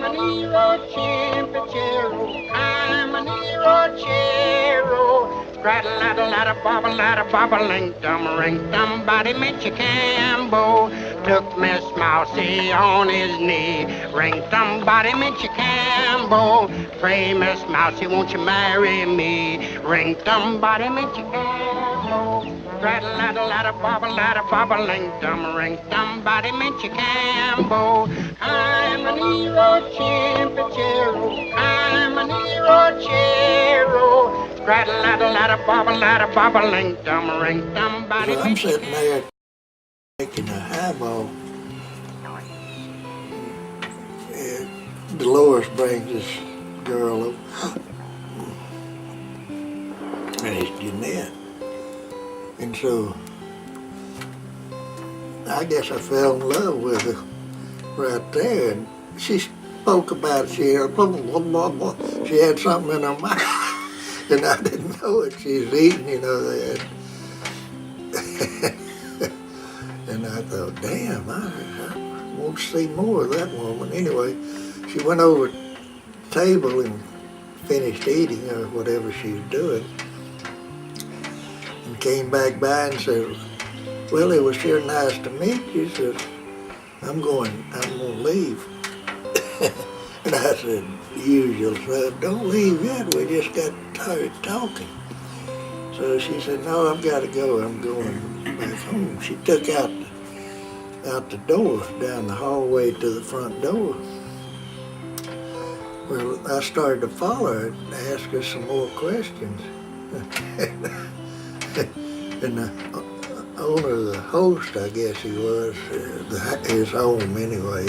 a Nero Chimpachero. I'm a Nero Chero. Straddle, ladder, ladder, bobble, link, dum, body, Mitch Campbell. Took Miss Mousy on his knee. Ring, body, Mitch Campbell. Pray, Miss Mousy, won't you marry me? Ring, body, Mitch Campbell. Straddle, bobble, link, dum, body, Mitch Campbell. I'm a Nero Chimpachero. I'm a Nero Chero. Straddle, bobble, link, dum, body, So I'm sitting there taking a highball. And Dolores brings this girl over, and it's Jeanette. And so I guess I fell in love with her right there. And she spoke about it. She had something in her mouth, and I didn't know it. She was eating, you know, that. And I thought, damn, I want to see more of that woman. Anyway, she went over to the table and finished eating or whatever she was doing, and came back by and said, well, it was sure nice to meet you. She said, I'm going to leave. And I said, usual stuff, don't leave yet, we just got tired talking. So she said, no, I've got to go, I'm going back home. She took out the door, down the hallway to the front door. Well, I started to follow her and ask her some more questions. And the owner, the host, I guess he was, his home anyway,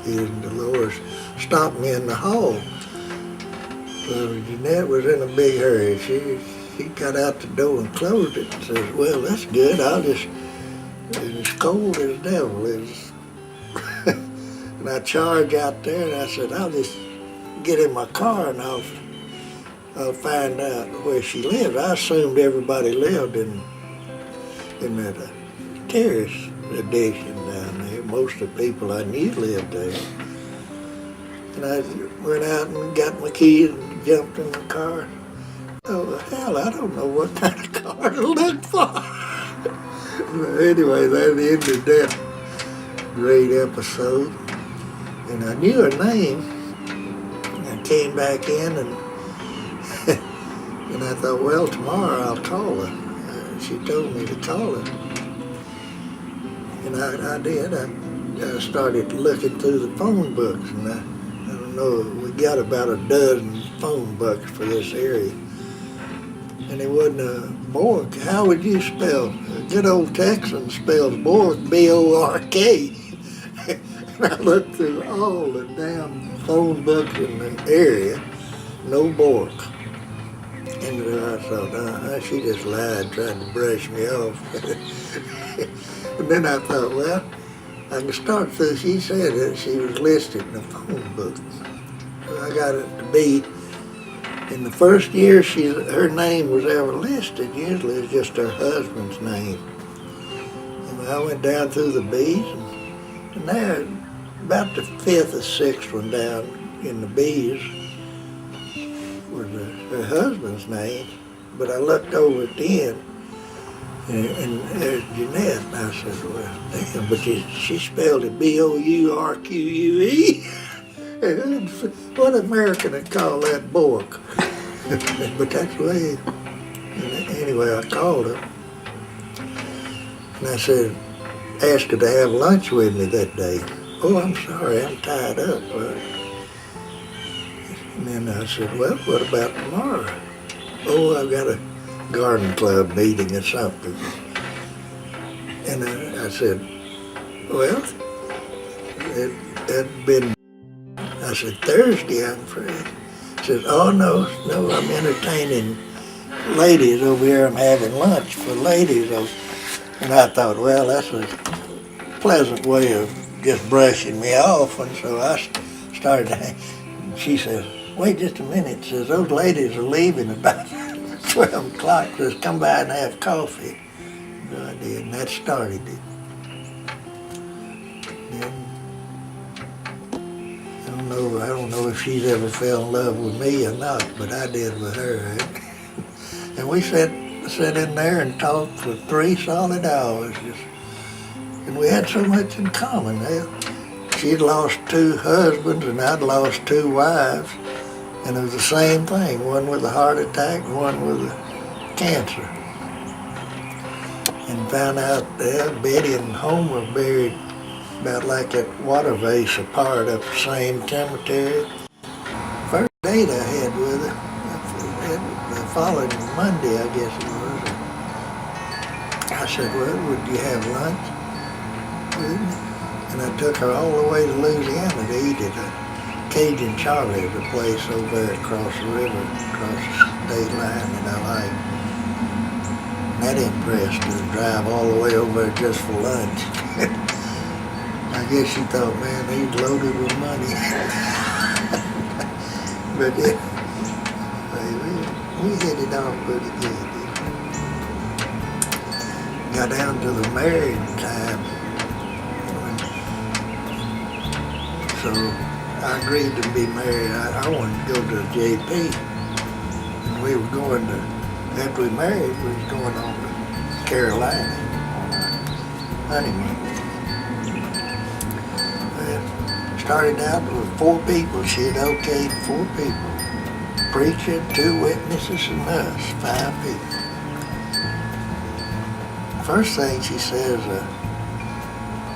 he and Dolores, stopped me in the hall. Well, Jeanette was in a big hurry. She got out the door and closed it and says, well, that's good, it's cold as devil. And I charged out there and I said, I'll just get in my car and I'll find out where she lives. I assumed everybody lived in that terrace addition down there. Most of the people I knew lived there. And I went out and got my keys and jumped in the car. Oh, hell, I don't know what kind of car to look for. Anyway, that ended that great episode. And I knew her name. I came back in and and I thought, well, tomorrow I'll call her. She told me to call her. And I did. I started looking through the phone books, and I don't know, we got about a dozen phone books for this area. And it wasn't a Bork. How would you spell? A good old Texan spells Bork, B-O-R-K. And I looked through all the damn phone books in the area, no Bork. And I thought, she just lied, tried to brush me off. And then I thought, well, I can start through. She said that she was listed in the phone book. So I got it to be, in the first year her name was ever listed, usually it's just her husband's name. And I went down through the B's, and there, about the fifth or sixth one down in the B's, was her husband's name, but I looked over at the end, and there's Jeanette, and I said, well, damn, but she spelled it B-O-U-R-Q-U-E. What American would call that Bork? But that's the way, anyway, I called her, and I said, asked her to have lunch with me that day. Oh, I'm sorry, I'm tied up. And then I said, well, what about tomorrow? Oh, I've got a garden club meeting or something. And I said, well, it had been, I said, Thursday I'm free. She said, oh, no, I'm entertaining ladies over here. I'm having lunch for ladies. And I thought, well, that's a pleasant way of just brushing me off. And so I started to, she says, wait just a minute. Says, those ladies are leaving about 12 o'clock. Says, come by and have coffee. So I did, and that started it. Then I I don't know if she's ever fell in love with me or not, but I did with her. And we sat in there and talked for 3 solid hours. And we had so much in common. She'd lost 2 husbands and I'd lost 2 wives. And it was the same thing, one with a heart attack and one with cancer. And found out that Betty and Homer buried about like that water vase apart up the same cemetery. First date I had with her, the following Monday, I guess it was, I said, well, would you have lunch with me? And I took her all the way to Louisiana to eat at a Cajun Charlie, the place over there across the river, across the state line in L.A. And that impressed her, to drive all the way over there just for lunch. I guess she thought, man, he's loaded with money. But we hit it off pretty good. Got down to the married time. So I agreed to be married. I wanted to go to JP. And we were going to, after we married, we was going on to Carolina on our honeymoon. Started out with 4 people. She had okayed 4 people. Preacher, 2 witnesses, and us, 5 people. First thing she says,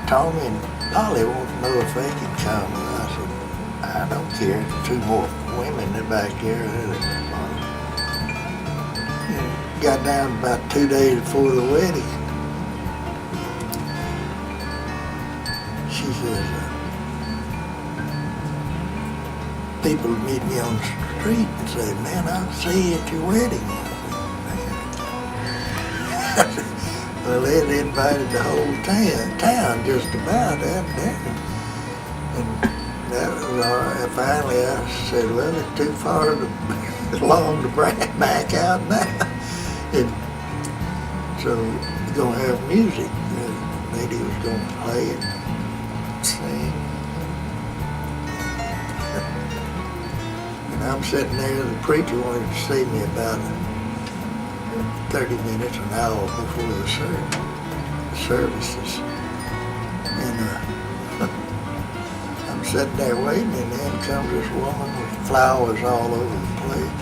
Tommy and Polly want to know if they can come. And I said, I don't care. 2 more women in back there. And got down about 2 days before the wedding. She says, people meet me on the street and say, man, I'll see you at your wedding. Well, they invited the whole town just about that day. And that was all right. Finally, I said, well, it's too far along to bring it back out now. And so we're going to have music. The lady was going to play and sing. I'm sitting there, the preacher wanted to see me about 30 minutes, an hour before the services. And I'm sitting there waiting, and then comes this woman with flowers all over the place.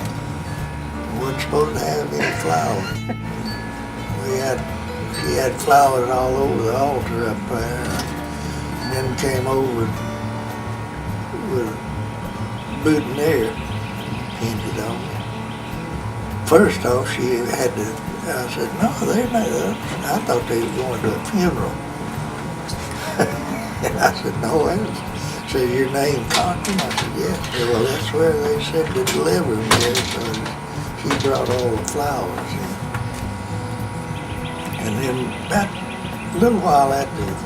I wasn't supposed to have any flowers. She had flowers all over the altar up there, and then came over with a boutonniere painted on me. First off, she had to, I said, no, they're not. I thought they were going to a funeral. And I said, no, that's, said, your name Cochran? I said, yes. Said, well, that's where they said to deliver me. So she brought all the flowers in. And then about a little while after the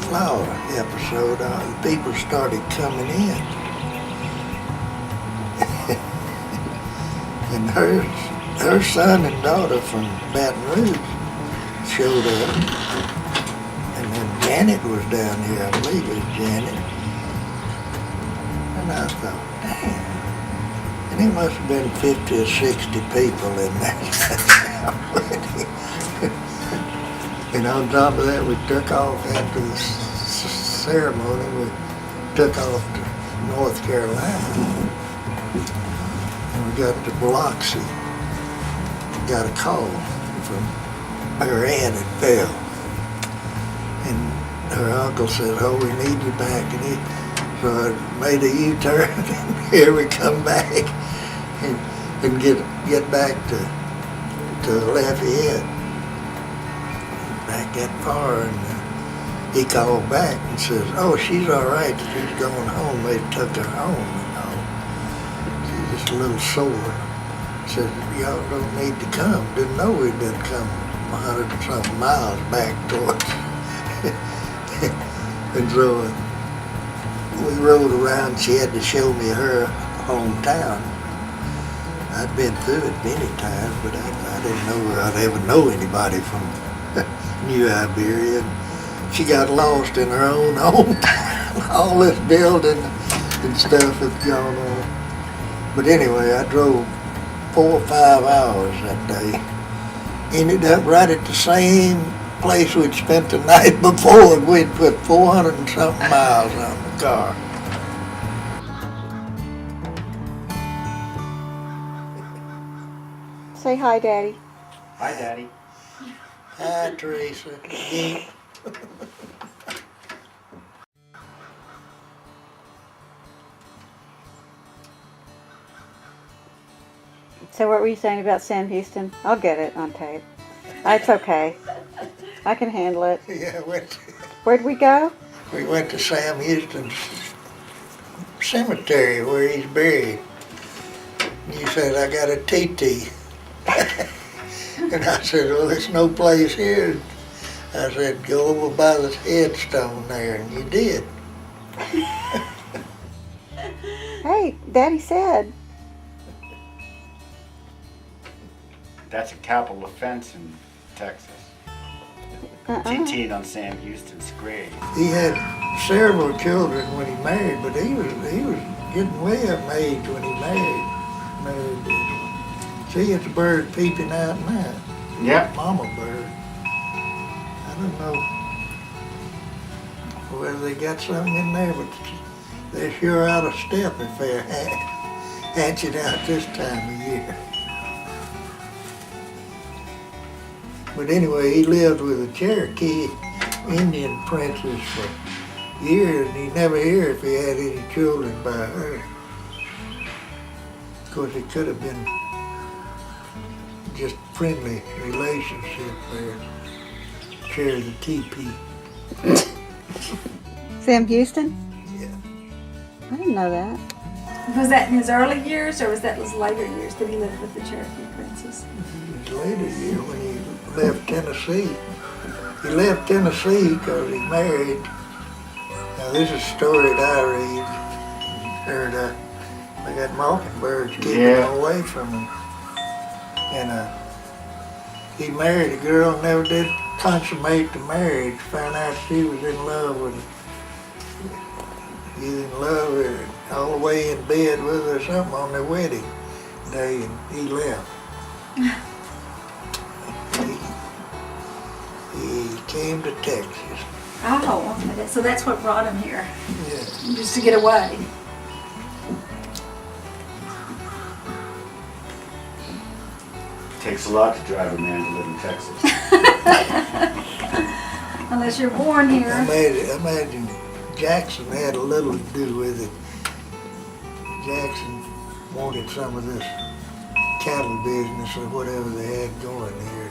flower episode, the people started coming in. And her son and daughter from Baton Rouge showed up. And then Janet was down here, I believe it was Janet. And I thought, damn. And it must have been 50 or 60 people in that wedding. And on top of that, we took off after the ceremony. We took off to North Carolina. We got to Biloxi, got a call from her aunt had fell. And her uncle said, oh, we need you back. And so I made a U-turn, and here we come back and get back to Lafayette. Back that far, and he called back and says, oh, she's all right, she's going home. They took her home. Just a little sore. Said, y'all don't need to come. Didn't know we'd been coming 100 and something miles back towards. And so we rode around. She had to show me her hometown. I'd been through it many times, but I didn't know I'd ever know anybody from New Iberia. And she got lost in her own hometown. All this building and stuff had gone on. But anyway, I drove 4 or 5 hours that day. Ended up right at the same place we'd spent the night before, and we'd put 400 and something miles on the car. Say hi, Daddy. Hi, Daddy. Hi, Teresa. So what were you saying about Sam Houston? I'll get it on tape. It's okay. I can handle it. Yeah, Where'd we go? we went to Sam Houston's cemetery where he's buried. He said, I got a TT. And I said, well, there's no place here. I said, go over by the headstone there, and you did. Hey, Daddy said. That's a capital offense in Texas. TT'd on Sam Houston's grave. He had several children when he married, but he was getting way up in age when he married. See, it's a bird peeping out now. Yep. Mama bird. I don't know whether they got something in there, but they're sure out of step if they're hatching out this time of year. But anyway, he lived with a Cherokee Indian princess for years, and he never heard if he had any children by her. Of course, it could have been just friendly relationship there. Share the teepee. Sam Houston? Yeah. I didn't know that. Was that in his early years, or was that his later years that he lived with the Cherokee princess? His later year when he left Tennessee. He left Tennessee because he married. Now this is a story that I read. Heard they got mockingbirds keeping him away from him. And he married a girl and never did consummate the marriage. Found out she was in love with him. He was in love with her, all the way in bed with her or something on their wedding day, and he left. He came to Texas. Oh, so that's what brought him here, Yeah. just to get away. Takes a lot to drive a man to live in Texas. Unless you're born here. I imagine Jackson had a little to do with it. Jackson wanted some of this cattle business or whatever they had going here.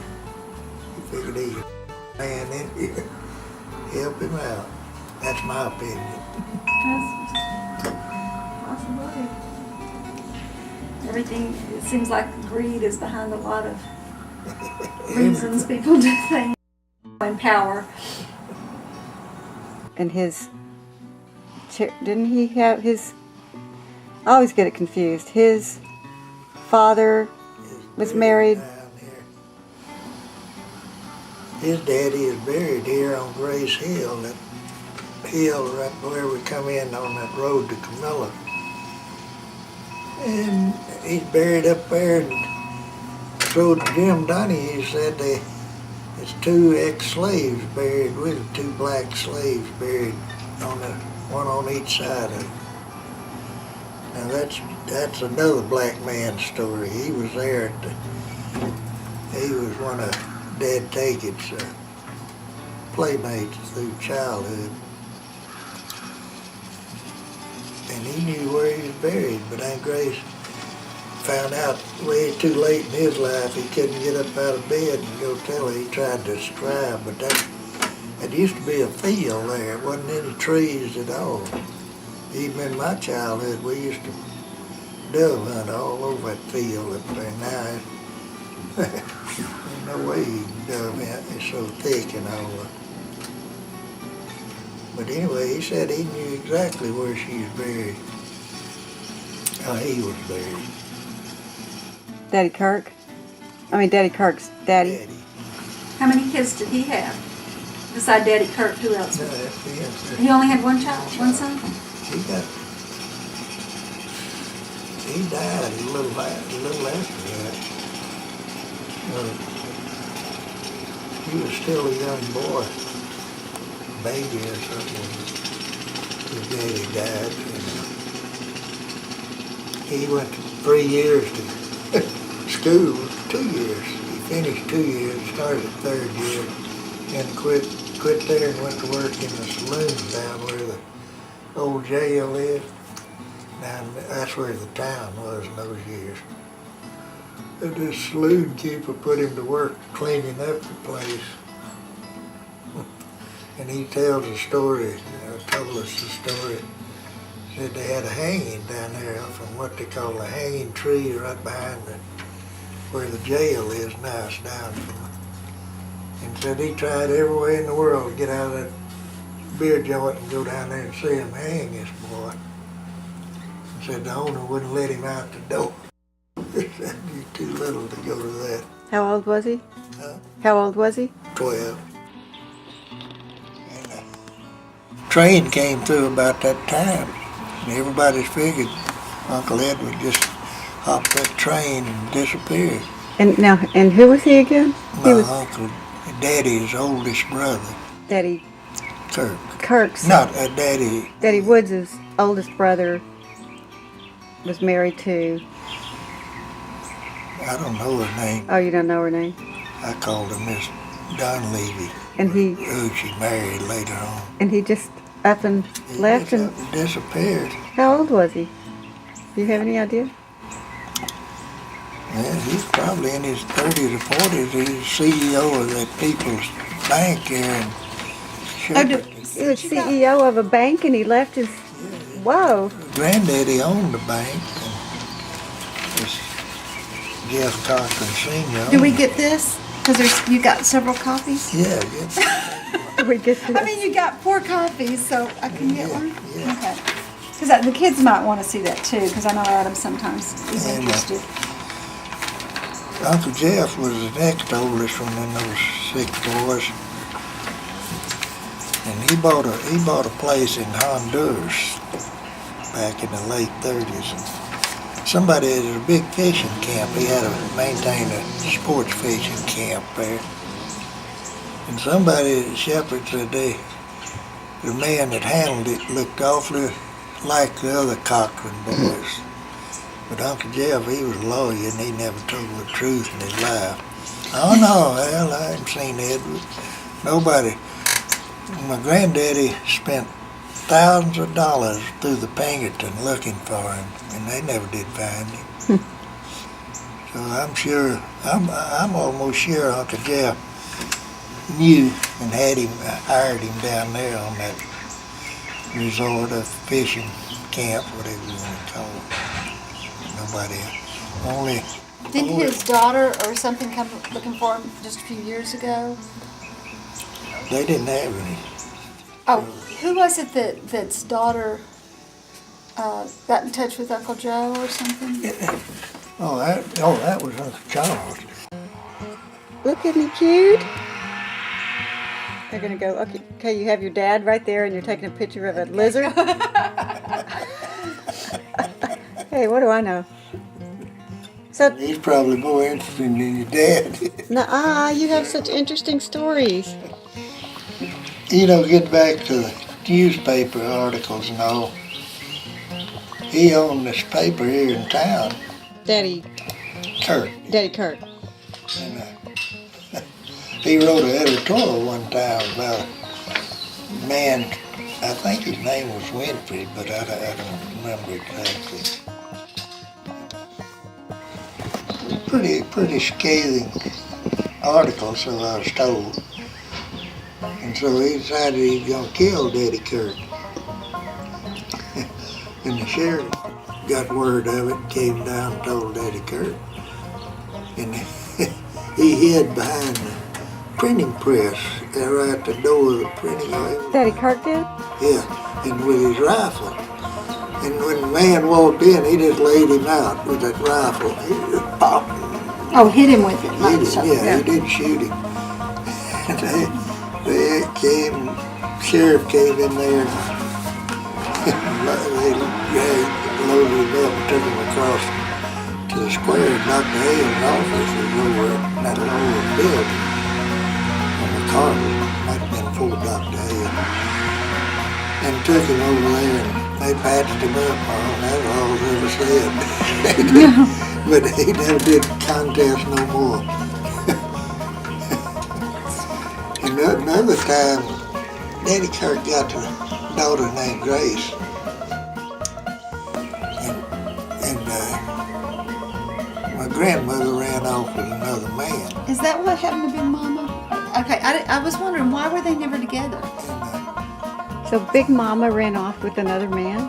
He figured he could man in here, help him out. That's my opinion. Possibly. Everything, it seems like greed is behind a lot of reasons people do things. And power. And didn't he have his, I always get it confused. His father was married. Down here. His daddy is buried here on Grace Hill, that hill right where we come in on that road to Camilla. And he's buried up there, and so Jim Donahue said there's 2 ex-slaves buried with him, 2 black slaves buried on one on each side of him. Now that's another black man's story. He was there. He was one of Dad Takett's playmates through childhood. And he knew where he was buried, but Aunt Grace found out way too late in his life he couldn't get up out of bed and go tell her. He tried to describe, but it used to be a field there. It wasn't any trees at all. Even in my childhood, we used to dove hunt all over that field up there. Now, there's no way you can dove hunt. It's so thick and all. But anyway, he said he knew exactly where she was buried. How he was buried. Daddy Kirk? I mean, Daddy Kirk's daddy. Daddy. How many kids did he have? Beside Daddy Kirk, who else? No, that's the answer. He only had one child, one son? He got he died a little after that. He was still a young boy, baby or something. His daddy died. And he went 3 years to school, 2 years. He finished 2 years, started 3rd year, and quit there and went to work in the saloon down where the old jail is. That's where the town was in those years. And this saloon keeper put him to work cleaning up the place. And he tells a story, told us a story, said they had a hanging down there from what they call a hanging tree right behind where the jail is now. It's down from it. And said he tried every way in the world to get out of that beer joint and go down there and see him hang this boy. And said the owner wouldn't let him out the door. He said he's too little to go to that. How old was he? Huh? How old was he? 12. And the train came through about that time. And everybody figured Uncle Ed would just hop that train and disappear. And who was he again? My uncle, Daddy's oldest brother, Daddy Kirk. Kirk's. Not Daddy. Daddy Woods' oldest brother was married to. I don't know her name. Oh, you don't know her name? I called her Miss Dunleavy, And he who she married later on. and he just up and He left. just And up and disappeared. how old was he? Do you have any idea? Man, he's probably in his 30s or 40s. He's CEO of that People's Bank here in Shepherd. He was CEO of a bank and he left his. Whoa! Granddaddy owned the bank. And this Jeff Cochran Sr. Do we owned it. get this? Because you got several copies? Yeah, get Did we get this? I mean, you got 4 copies, so I can get one? Yeah. Okay. Because the kids might want to see that too, because I know Adam sometimes is And, interested. Uncle Jeff was the next oldest from those 6 boys. And he bought a place in Honduras back in the late 30s. And somebody had a big fishing camp. He had to maintain a sports fishing camp there. And somebody at Shepherd said the man that handled it looked awfully like the other Cochran boys. But Uncle Jeff, he was a lawyer and he never told the truth in his life. Oh no, hell, I haven't seen Edward. Nobody. My granddaddy spent thousands of dollars through the Pinkerton looking for him, and they never did find him. So I'm almost sure Uncle Jeff knew and had him, hired him down there on that resort of fishing camp, whatever you want to call it. Nobody, only. Didn't his daughter or something come looking for him just a few years ago? They didn't have any. Oh, who was it that's daughter got in touch with Uncle Joe or something? Oh, that was Uncle Charles. Look, isn't he cute? They're gonna go. Okay, you have your dad right there, and you're taking a picture of a lizard. Hey, what do I know? So, He's probably more interesting than your dad. nuh-uh, you have such interesting stories. You know, get back to the newspaper articles and all. He owned this paper here in town, Daddy Kirk. Kirk. And, he wrote an editorial one time about a man, I think his name was Winfrey, but I don't remember exactly. Pretty scathing article, so I was told. And so he decided he was going to kill Daddy Kirk. And the sheriff got word of it, came down and told Daddy Kirk. And he hid behind the printing press, right at the door of the printing office. Daddy Kirk did? Yeah, and with his rifle. And when the man walked in, he just laid him out with that rifle. He just popped him. Oh, hit him with it. Hit him, yeah, he didn't shoot him. And sheriff came in there, and they loaded him up and took him across to the square. Dr. Hale's office was over in that lower building on the corner. Might have been before Dr. Hale. And took him over there and they patched him up. Oh, that's all I ever said. But he never did contest no more. And another time, Daddy Kirk got a daughter named Grace. And my grandmother ran off with another man. Is that what happened to Big Mama? Okay, I was wondering, why were they never together? So Big Mama ran off with another man?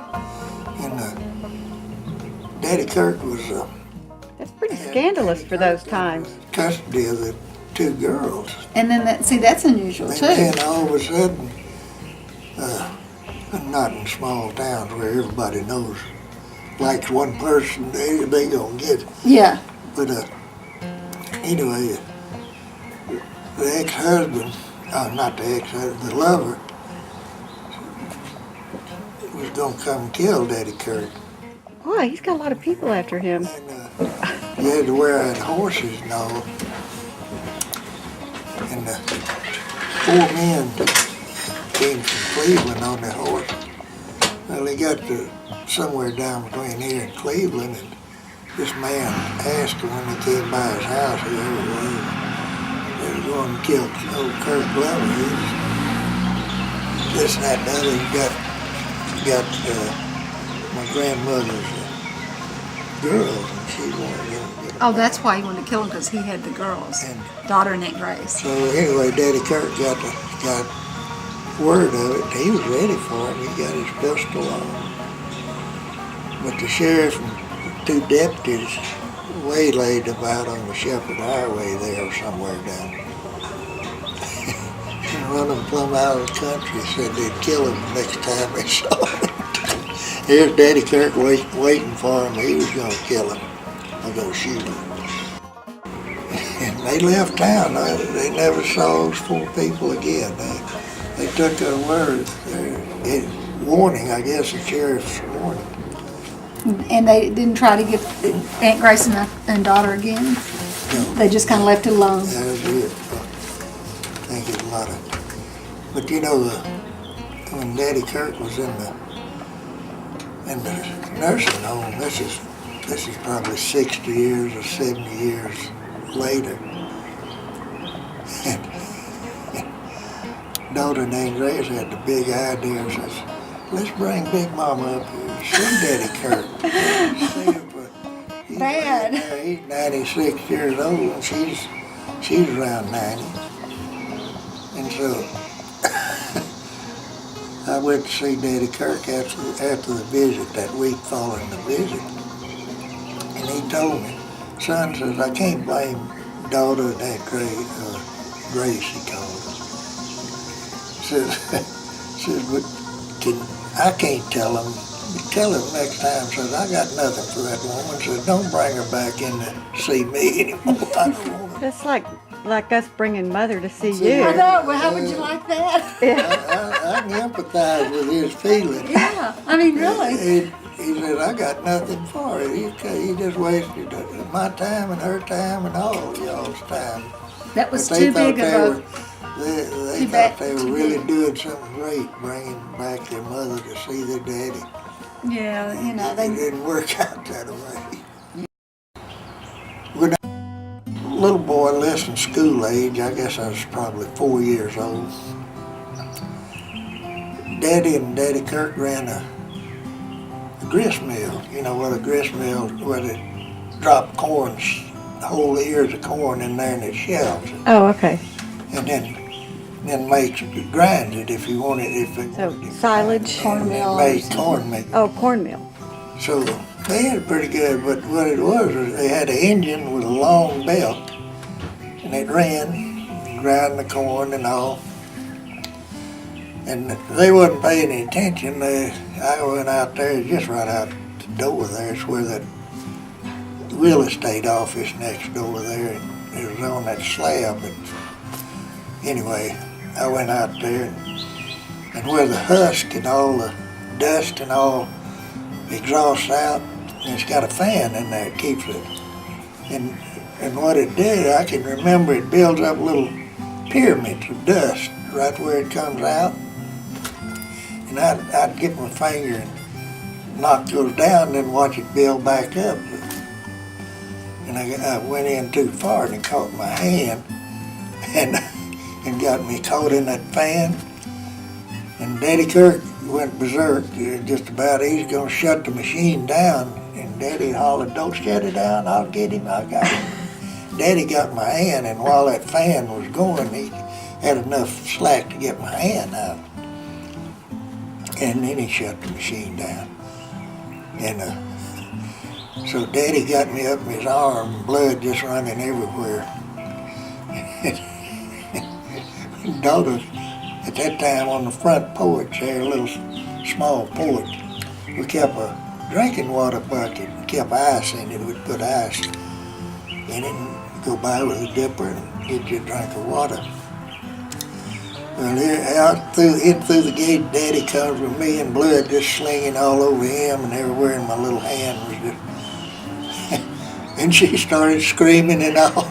And Daddy Kirk was That's pretty scandalous for those times. custody of the two girls. And then that's unusual And too. then all of a sudden, not in small towns where everybody knows, likes one person, they gonna get it. Yeah. But anyway, the ex-husband, not the ex-husband, the lover, was gonna come kill Daddy Kirk. Boy, he's got a lot of people after him. And you had to wear out horses and all. And 4 men came from Cleveland on their horse. Well, they got to somewhere down between here and Cleveland, and this man asked him when he came by his house, whoever it was, they were going to kill old Kirk Glover. He was this and that and the other. He got my grandmother's girls, and she wanted him to get Oh, that's why he wanted to kill him, because he had the girls. And Daughter named Grace. so anyway, Daddy Kirk got word of it. He was ready for it. He got his pistol on. But the sheriff and 2 deputies waylaid about on the Shepherd Highway there or somewhere down. And run them plumb out of the country. Said they'd kill him the next time they saw him. Here's Daddy Kirk waiting for him. He was going to kill him. I'm going to shoot him. And they left town. They never saw those 4 people again. They took their word. Their warning, I guess, the sheriff's warning. And they didn't try to get Aunt Grace and daughter again? No, They just kind of left it alone? that was it. I think it's a lot of. But you know, when Daddy Kirk was in the nursing home, this is probably 60 years or 70 years later. And daughter named Grace had the big idea and says, let's bring Big Mama up here and see Daddy Kirk. See him, but he's 96 years old and she's around 90. And so I went to see Daddy Kirk after the visit, that week following the visit. And he told me, son, says, I can't blame daughter of that Grace, he called her. Says, but I can't tell him. Tell him next time, says, I got nothing for that woman. Says, don't bring her back in to see me anymore. I don't want her. That's like us bringing Mother to see you. I know, well, how would you like that? I can empathize with his feelings. Yeah, I mean, really. He said, I got nothing for it. He just wasted my time and her time and all y'all's time. That was But too big of a... They thought they were really doing something great, bringing back their mother to see their daddy. Yeah, you know, It they... didn't work out that way. When a little boy, less than school age, I guess I was probably 4 years old, Daddy and Daddy Kirk ran a grist mill. You know what a grist mill, where they drop corn, whole ears of corn in there and it shells it. Oh, okay. And then grinds it if you want it. So silage, cornmeal or Made something. cornmeal. Oh, cornmeal. So they had it pretty good, but what it was they had an engine with a long belt, and it ran, grind the corn and all. And they wasn't paying any attention. I went out there, just right out the door there. It's where that real estate office next door there, and it was on that slab. And anyway, I went out there, and where the husk and all the dust and all exhaust out, and it's got a fan in there that keeps it. And what it did, I can remember it builds up little pyramids of dust right where it comes out. And I'd get my finger and knock those down and then watch it build back up. And I went in too far and it caught my hand and got me caught in that fan. And Daddy Kirk went berserk just about. He's gonna shut the machine down. And Daddy hollered, "Don't shut it down, I'll get him, I got him." Daddy got my hand, and while that fan was going, he had enough slack to get my hand out. And then he shut the machine down. And so Daddy got me up in his arm, blood just running everywhere. Daughter, at that time on the front porch there, a little small porch, we kept a drinking water bucket, we kept ice in it, we'd put ice in it and go by with a dipper and get you a drink of water. Well, in through the gate, Daddy comes with me and blood just slinging all over him and everywhere, and my little hand was just... And she started screaming and all.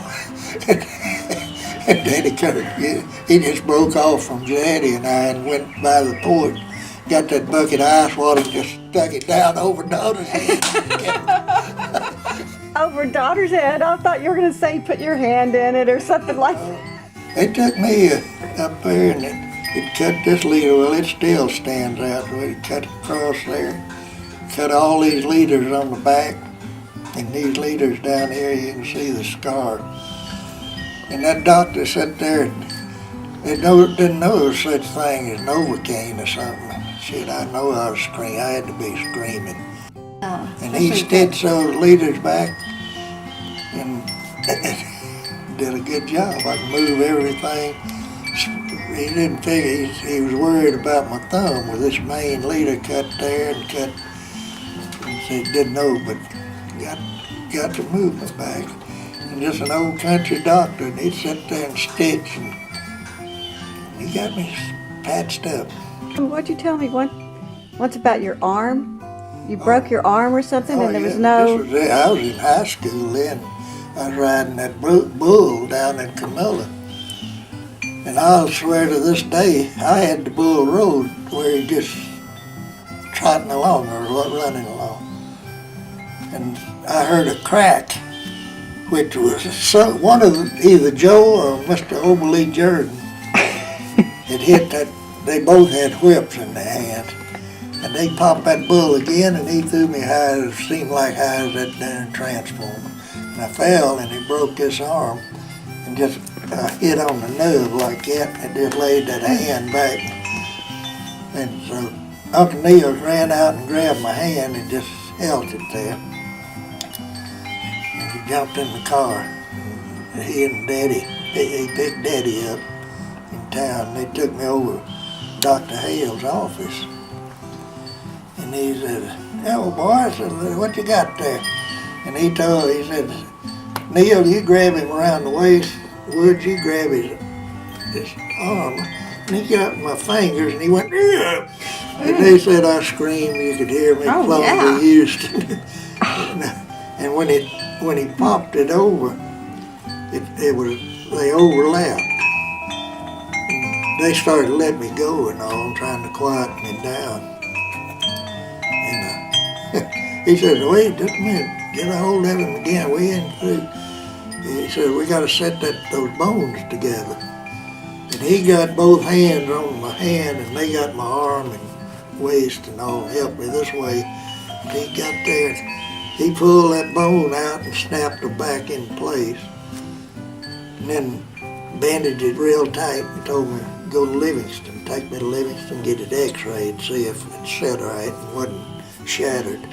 And Daddy Kirk, he just broke off from Daddy and I and went by the porch, got that bucket of ice water and just stuck it down over Daughter's head. Over Daughter's head? I thought you were going to say put your hand in it or something like that. They took me up there and it cut this leader. Well, it still stands out. It cut across there, cut all these leaders on the back, and these leaders down here, you can see the scar. And that doctor sat there, they didn't know there was such thing as Novocaine or something. Shit, I know I was screaming. I had to be screaming. And he stitched those leaders back and did a good job. I could move everything. He didn't figure, he was worried about my thumb with this main leader cut there and cut. He didn't know, but got the movement back. And just an old country doctor, and he'd sit there and stitch, and he got me patched up. What'd you tell me once about your arm? You broke your arm or something, and there was no... This was it. I was in high school then. I was riding that bull down in Camilla. And I'll swear to this day, I had the bull rode where he just trotting along or running along. And I heard a crack, which was one of either Joe or Mr. Oberle Jordan had hit that. They both had whips in their hands. And they popped that bull again, and he threw me high, it seemed like high as that darn transformer. And I fell, and he broke this arm, and just hit on the nub like that, and just laid that hand back. And so Uncle Neil ran out and grabbed my hand and just held it there. And he jumped in the car. And he and Daddy, he picked Daddy up in town. They took me over to Dr. Hale's office. And he said, "Oh boy," I said, "what you got there?" And he said, "Neil, you grab him around the waist. Woods, you grab his arm." And he got my fingers and he went, "Ugh." And they said I screamed, you could hear me plumb to Houston. And when he popped it over, they overlapped. And they started to let me go and all, trying to quiet me down. And he said, "Wait just a minute, get a hold of him again, we ain't through." He said, "We got to set those bones together." And he got both hands on my hand, and they got my arm and waist and all, helped me this way. And he got there, he pulled that bone out and snapped it back in place. And then bandaged it real tight and told me to go to Livingston, take me to Livingston, get it x-rayed, see if it set right and wasn't shattered.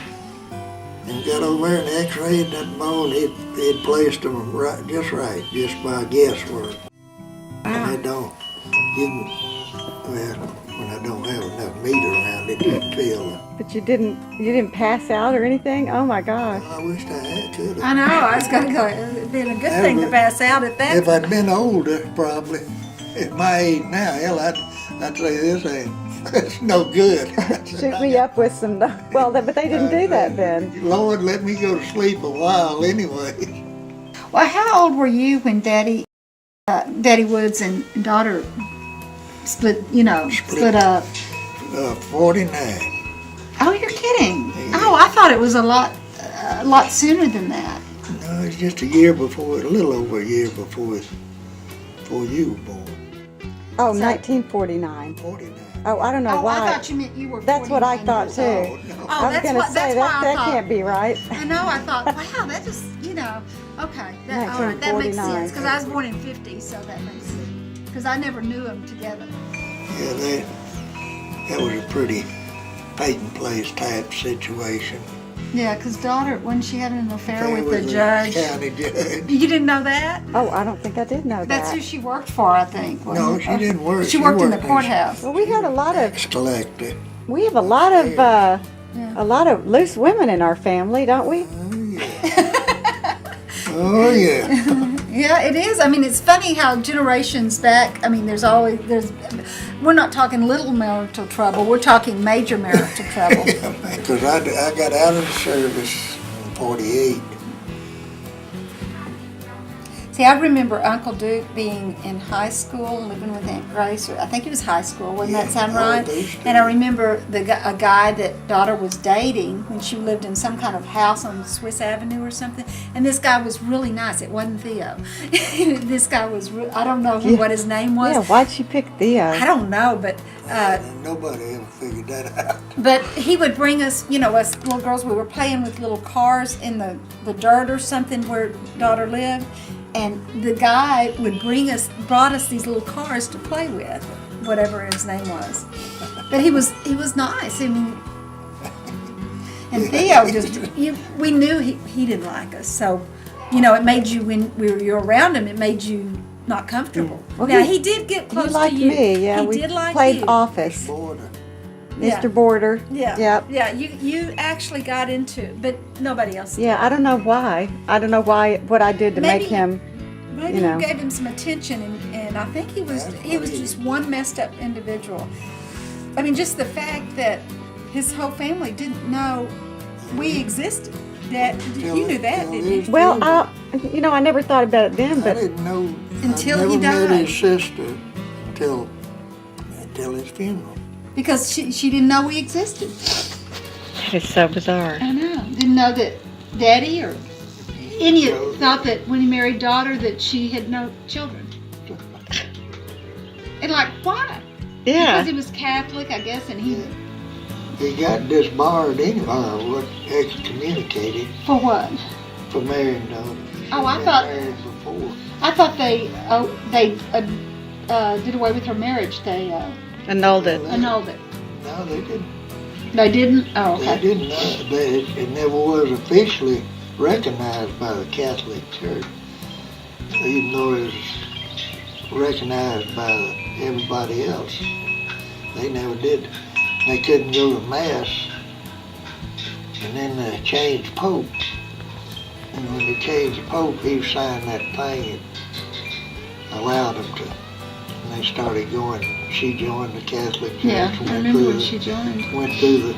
And got over there and x-rayed that bone. He'd placed them right, just by guesswork. And they don't, when I don't have enough meat around, it didn't feel it. But you didn't pass out or anything? Oh my gosh. I wished I could have. I know, I was going to go, it'd been a good thing to pass out at that. If I'd been older, probably, at my age now, hell, I'd say this ain't That's no good. Shoot me up with some. Well, but they didn't do that then. Lord, let me go to sleep a while anyway. Well, how old were you when Daddy Woods and daughter split up? 49. Oh, you're kidding. Oh, I thought it was a lot sooner than that. No, it's just a year before, a little over a year before you were born. Oh, 1949. 49. Oh, I don't know Oh, why. I thought you meant you were 49 That's what I thought years too. old. Oh, no. Oh, I was gonna say that thought. can't be right. I know, I thought, wow, that just, okay. All right, that makes 1949. sense, because I was born in 50, so that makes sense. Because I never knew them together. Yeah, that was a pretty Peyton Place type situation. Yeah, because daughter, wasn't she having an affair They with was the a judge? County judge. You didn't know that? Oh, I don't think I did know That's that. who she worked for, I think. No, wasn't she it? didn't work. She worked in the as courthouse. Well, we had a lot of tax collector. a lot of loose women in our family, don't we? Oh yeah. Yeah, it is. I mean, it's funny how generations back, I mean, we're not talking little marital trouble, we're talking major marital trouble. Because I got out of the service in 48. See, I remember Uncle Duke being in high school, living with Aunt Grace, or I think it was high school, wouldn't that sound right? And I remember a guy that daughter was dating when she lived in some kind of house on Swiss Avenue or something, and this guy was really nice. It wasn't Theo. This guy was, I don't know what his name was. Yeah, why'd she pick Theo? I don't know, but Nobody ever figured that out. But he would bring us, us little girls, we were playing with little cars in the dirt or something where daughter lived. And the guy brought us these little cars to play with, whatever his name was. But he was nice. I mean, and Theo we knew he didn't like us. So, it made you, when you were around him, it made you not comfortable. Well, now, he did get close He liked to you. me, yeah. He We did like played you. office. Border. Yeah. Mr. Border. Yeah. Yep. Yeah, you actually got into it, but nobody else did. Yeah, I don't know why. I don't know what I did to make him. Maybe you gave him some attention, and I think he was just one messed up individual. I mean, just the fact that his whole family didn't know we existed. You knew that, didn't you? Well, I never thought about it then, I but didn't know. Until I he never met died. his sister until his funeral. Because she didn't know we existed. that is so bizarre. I know. Didn't know that Daddy or any thought that when he married daughter that she had no children. And why? Yeah. Because he was Catholic, I guess, and he got disbarred anyhow, excommunicated for what? for marrying daughter. Oh, I She'd been thought- married before. I thought they did away with her marriage. They Annulled it. annulled it. No, they didn't. They didn't? Oh, They okay. didn't know. It never was officially recognized by the Catholic Church, even though it was recognized by everybody else. They never did. They couldn't go to Mass, and then they changed Pope. And when they changed the Pope, he signed that thing and allowed them to. And they started going. She joined the Catholic Church. Yeah, I remember when she joined. Went through the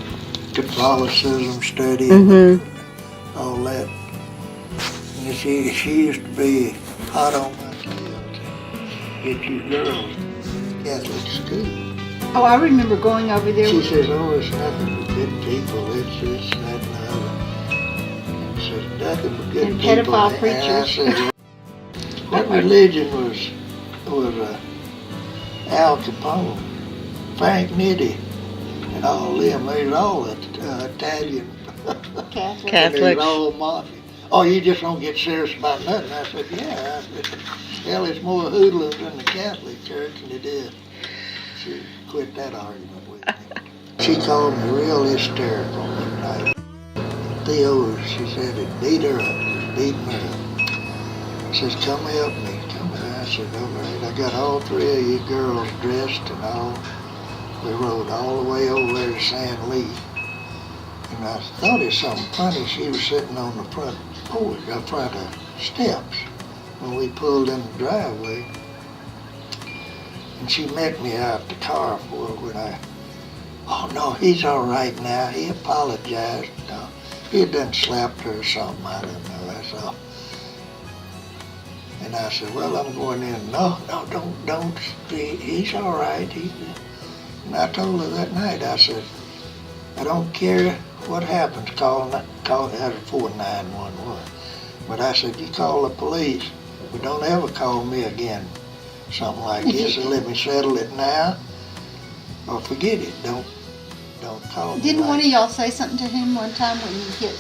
Catholicism study, Mm-hmm. all that. And she used to be hot on my tail to get you girls to Catholic school. Oh, I remember going over there. She says, oh, it's nothing but good people. It's this, that, and the other. She says, nothing but good And people. pedophile And I preachers. said, that religion was Al Capone, Frank Nitti, and all them. They was all Italian. Catholic. And they was all mafia. Oh, you just don't get serious about nothing. I said, yeah. I said, hell, it's more hoodlums in the Catholic Church than it is. She quit that argument with me. She called me real hysterical one night. Theo, she said, it beat her up. It was beating her up. She says, come help me. Come here. I said, all right. I got all three of you girls dressed and all. We rode all the way over there to San Lee. And I thought it was something funny. She was sitting on the front porch, front of steps when we pulled in the driveway. And she met me out the car when I Oh, no, he's all right now. He apologized. No, he had done slapped her or something. I don't know. That's all. And I said, well, I'm going in. No, don't. He's all right. And I told her that night, I said, I don't care what happens, call that was before 911. But I said, you call the police, but don't ever call me again. Something like this, and let me settle it now, or forget it. Don't call me. Didn't one like of y'all say something to him one time when you hit,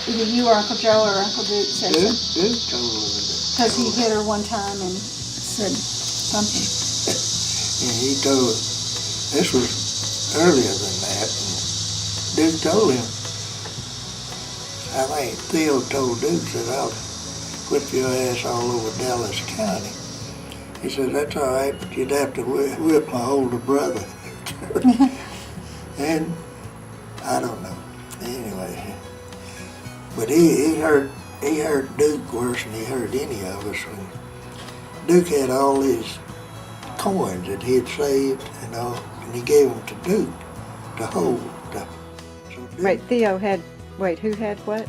either you or Uncle Joe or Uncle Duke said something? Duke told her. Because he hit her one time and said something. And he told her, this was earlier than that, and Duke told him, I think Theo told Duke that I'll whip your ass all over Dallas County. He said, that's all right, but you'd have to whip my older brother. And I don't know. Anyway, but he hurt Duke worse than he hurt any of us. When Duke had all his coins that he had saved and all, and he gave them to Duke to hold. So Duke, Who had what?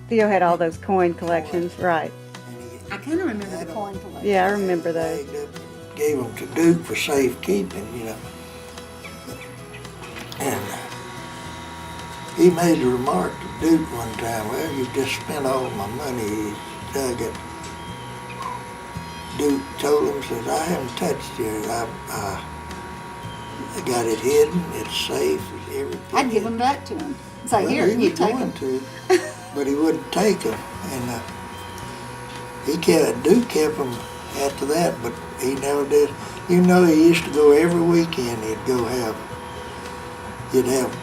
Theo Had all those coin collections, right? and I kind of remember the coin collection. Yeah, I remember those. bagged up and gave them to Duke for safekeeping, you know. And he made a remark to Duke one time, well, you just spent all my money, Doug. Duke told him, says, I haven't touched it. I got it hidden, it's safe, everything. I'd give them back to him. It's like, Well, here, he you was take going them. to, but he wouldn't take them. And Duke kept them after that, but he never did. You know, he used to go every weekend. He'd have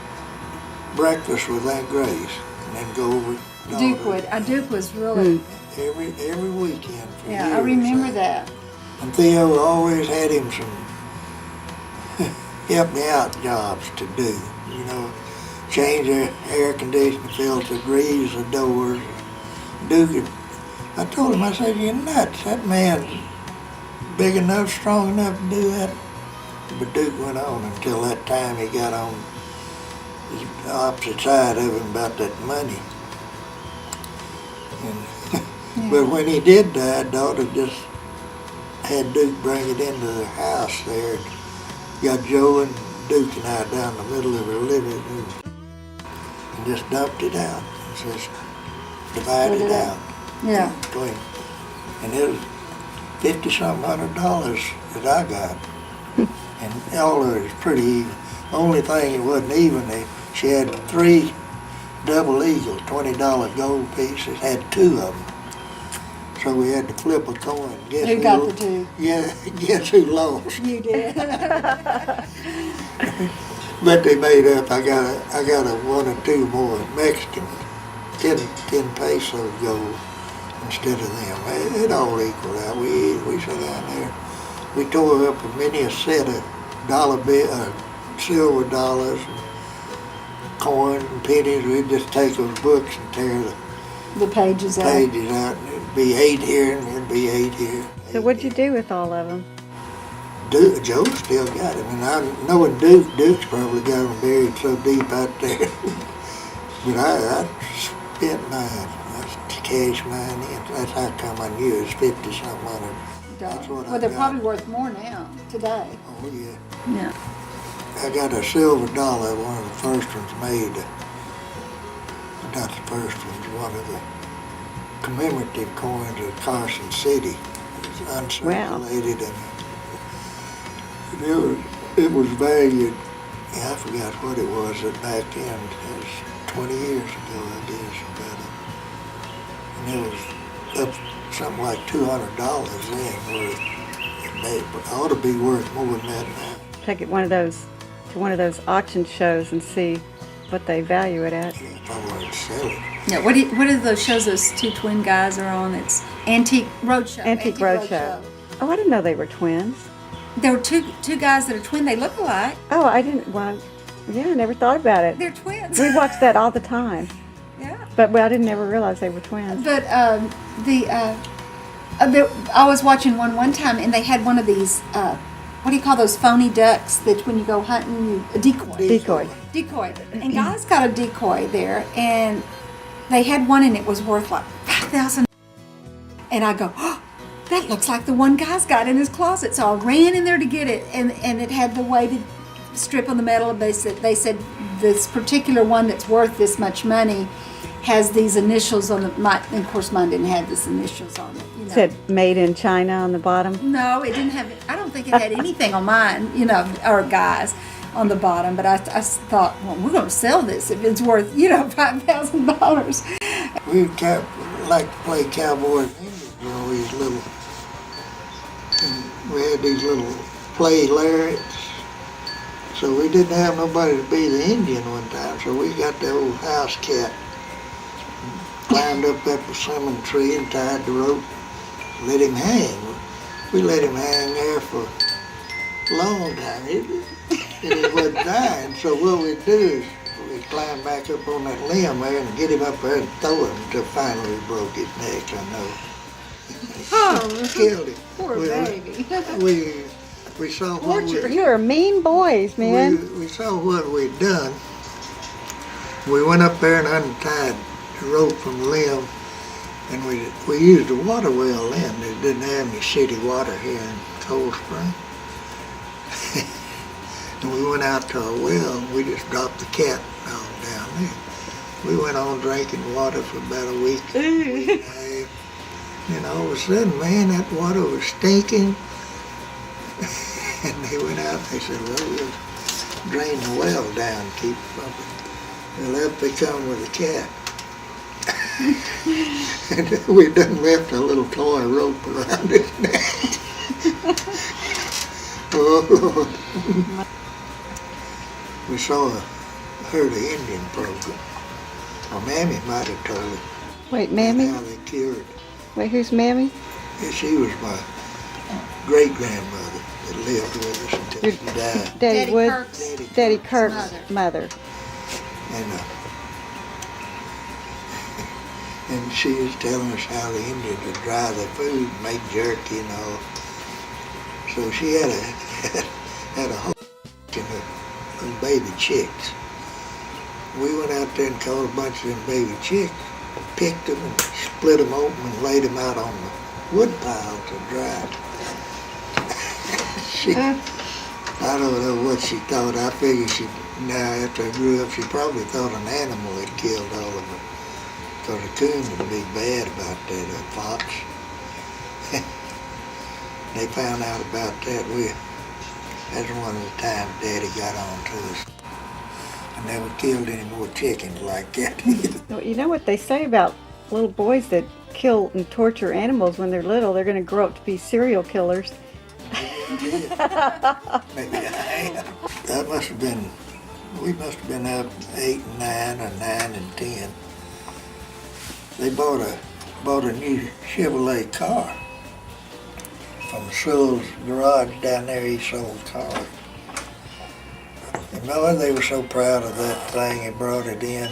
breakfast with Aunt Grace, and then go over. to Duke Daughter would. Duke was really, every weekend. For yeah, years. I remember that. And Theo always had him some help me out jobs to do. You know, change the air conditioning filter, grease the doors. Duke, I told him, I said, you're nuts. That man's big enough, strong enough to do that. But Duke went on until that time he got on the opposite side of him about that money. And, but when he did die, Daughter just had Duke bring it into their house there. Got Joe and Duke and I down the middle of her living room and just dumped it out. Just divided Split it out. up. Yeah. Between. And it was $50-something $100 that I got. And all of it was pretty even. Only thing it wasn't even, she had 3 double eagles, $20 gold pieces, had 2 of them. So we had to flip a coin. Guess Who got the 2? Yeah, guess who lost? You did. But they made up. I got a 1 or 2 more Mexican, 10 pesos gold instead of them. It all equaled out. We sat down there. We tore up a set of silver dollars, and coins and pennies. We'd just take those books and tear The pages the out. pages out. And it'd be 8 here and it'd be 8 here. So what'd you do with all of them? Joe still got him, and I knowing Duke's probably got him buried so deep out there. But I spent mine. I cashed mine in. That's how come I knew it was 50-something $100. That's what Well, I they're got. probably worth more now, today. Oh yeah. Yeah. I got a silver dollar, one of the first ones made. Not the first ones, one of the commemorative coins of Carson City. It's uncirculated and it was valued. I forgot what it was at back then. It was 20 years ago, I guess, about it. And it was up something like $200 then. It ought to be worth more than that now. Take it to one of those auction shows and see what they value it at. If I wanted to sell it. Yeah. What are those shows those 2 twin guys are on? It's Antique Roadshow. Antique Roadshow. Oh, I didn't know they were twins. There were two guys that are twin. They look alike. Oh, I didn't. Well, yeah, I never thought about it. They're twins. We watched that all the time, Yeah. but I didn't ever realize they were twins. But I was watching one time, and they had one of these what do you call those phony ducks that when you go hunting, a decoy. Decoy. Decoy. And guys got a decoy there, and they had one, and it was worth like $5,000. And I go, oh, that looks like the one guy's got in his closet. So I ran in there to get it, and it had the weighted strip on the metal. And they said this particular one that's worth this much money has these initials on the. And of course, mine didn't have these initials on it. You know. Said made in China on the bottom. No, it didn't have. I don't think it had anything on mine. You know, or guys on the bottom. But I thought, well, we're going to sell this if it's worth $5,000. We like to play cowboys and Indians, these little. And we had these little play lariats. So we didn't have nobody to be the Indian one time, so we got the old house cat. Climbed up that persimmon tree and tied the rope, let him hang. We let him hang there for a long time. He wasn't dying, so what we'd do is we'd climb back up on that limb there and get him up there and throw him until finally we broke his neck, I know. Oh, Killed him. poor baby. We saw what Torture. You are mean boys, man. we saw what we'd done. We went up there and untied the rope from the limb, and we used a water well then. They didn't have any city water here in Cold Spring. And we went out to a well and we just dropped the cat all down there. We went on drinking water for about a week. And all of a sudden, man, that water was stinking. And they went out and they said, well, we'll drain the well down, keep pumping. Well, up they come with a cat. And we done left a little toy rope around his neck. Oh, Lord. We saw a herd of Indian program. Or Mammy might have told it. Wait, Mammy? How they cured. Wait, who's Mammy? Yeah, she was my great-grandmother that lived with us until she died. Daddy Wood? Kirk's Daddy Kirk's mother. And she was telling us how the Indians would dry their food, make jerky and all. So she had a whole in the little baby chicks. We went out there and caught a bunch of them baby chicks, picked them and split them open and laid them out on the wood pile to dry. I don't know what she thought. I figured now after I grew up, she probably thought an animal had killed all of them. Because a coon would be bad about that, a fox. They found out about that. That's one of the times Daddy got on to us. I never killed any more chickens like that. Well, you know what they say about little boys that kill and torture animals when they're little? They're going to grow up to be serial killers. Maybe I am. We must have been up 8 and 9 or 9 and 10. They bought a new Chevrolet car from Sewell's garage down there. He sold cars. And Lord, they were so proud of that thing. They brought it in,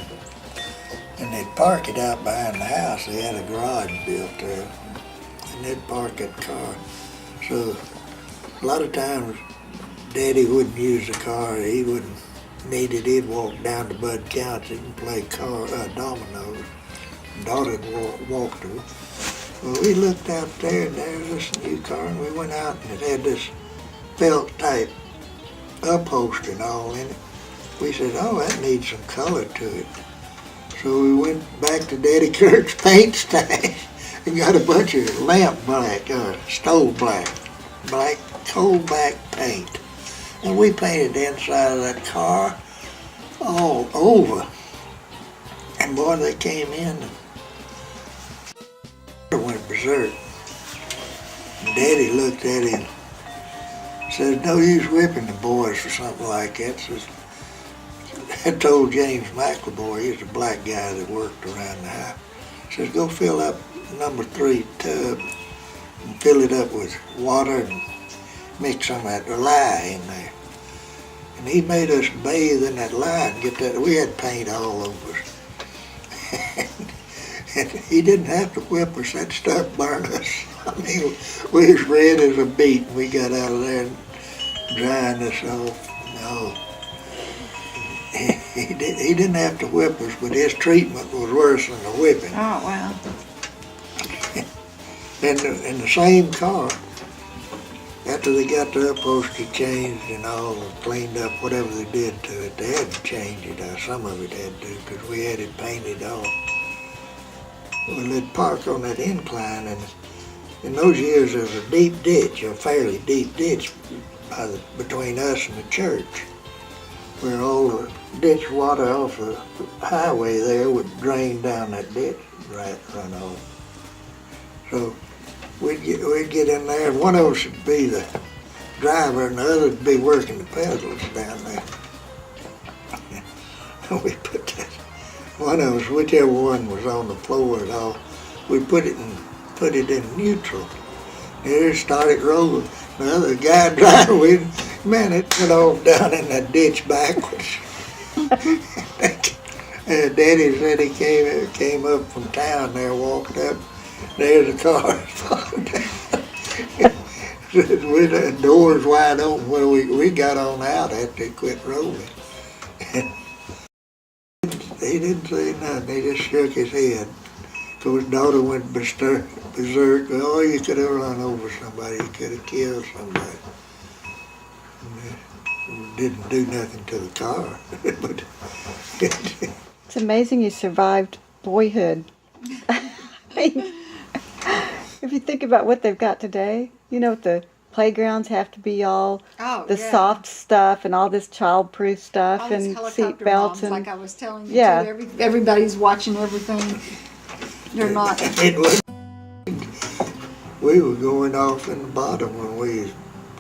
and they'd park it out behind the house. They had a garage built there, and they'd park that car. So a lot of times, Daddy wouldn't use the car. He wouldn't need it. He'd walk down to Bud County and play dominoes. Daughter walked to her. Well, we looked out there, and there was this new car, and we went out, and it had this felt-type upholstery and all in it. We said, oh, that needs some color to it. So we went back to Daddy Kirk's paint stash and got a bunch of lamp black, stove black coal black paint. And we painted the inside of that car all over. And boy, they came in and went berserk. And Daddy looked at him and said, no use whipping the boys for something like that. So I told James McLemoore, he was a black guy that worked around the house, says, go fill up number 3 tub and fill it up with water and mix some of that lye in there. And he made us bathe in that lye and get that. We had paint all over us. And he didn't have to whip us. That stuff burned us. I mean, we was red as a beet when we got out of there. And drying us off. No. He didn't have to whip us, but his treatment was worse than the whipping. Oh, wow. In the same car, after they got the upholstery changed and all, and cleaned up, whatever they did to it, they had to change it. Some of it had to, because we had it painted off. Well, they'd park on that incline, and in those years there was a deep ditch, a fairly deep ditch between us and the church, where all the ditch water off the highway there would drain down that ditch, run off. So we'd get in there, and one of us would be the driver, and the other would be working the pedals down there. And we put that, one of us, whichever one was on the floor at all, we put it in neutral. Here it started rolling. The other guy driving, man, it went off down in that ditch backwards. Daddy said he came up from town there, walked up. There's the car falling down. With the doors wide open, where we got on out after it quit rolling. He didn't say nothing. He just shook his head. So his daughter went berserk. Oh, you could have run over somebody. You could have killed somebody. And didn't do nothing to the car. But It's amazing you survived boyhood. I mean, if you think about what they've got today, the playgrounds have to be all the soft stuff and all this child-proof stuff All and these seat helicopter belts moms, and like I was telling you, Yeah. too. Everybody's watching everything. They're not. it was. We were going off in the bottom when we was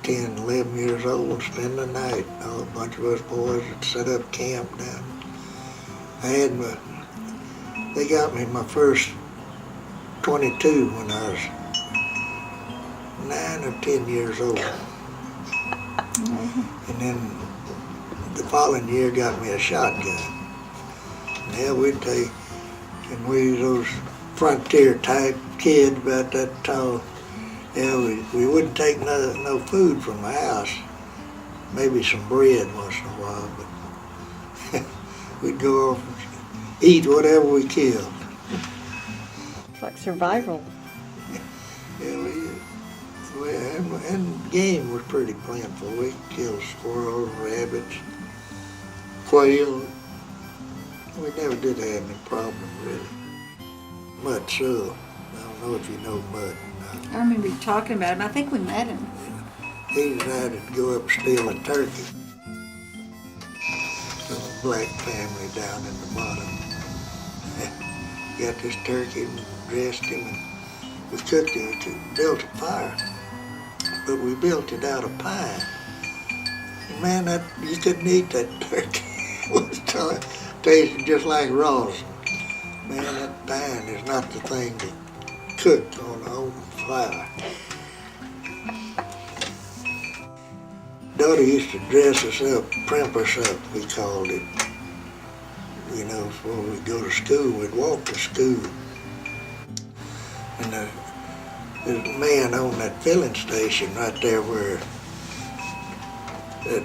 10, 11 years old and spend the night. A bunch of us boys would set up camp down. They got me my first 22 when I was 9 or 10 years old. And then the following year got me a shotgun. Now we'd take, and we was those frontier type kids about that tall. Yeah, we wouldn't take no food from the house. Maybe some bread once in a while, but we'd go off and eat whatever we killed. it's like survival. Yeah, and game was pretty plentiful. We killed squirrels, rabbits, quail. We never did have any problem really. Mud Sue. I don't know if you know Mud. I remember you talking about him. I think we met him. He decided to go up and steal a turkey from a black family down in the bottom. Got this turkey and dressed him, and we cooked it, built a fire. But we built it out of pine. And man, you couldn't eat that turkey. It tasted just like rosin. Man, that pine is not the thing to cook on an open fire. Daughter used to dress us up, primp us up, we called it. Before we'd go to school, we'd walk to school. And there's a man on that filling station right there where that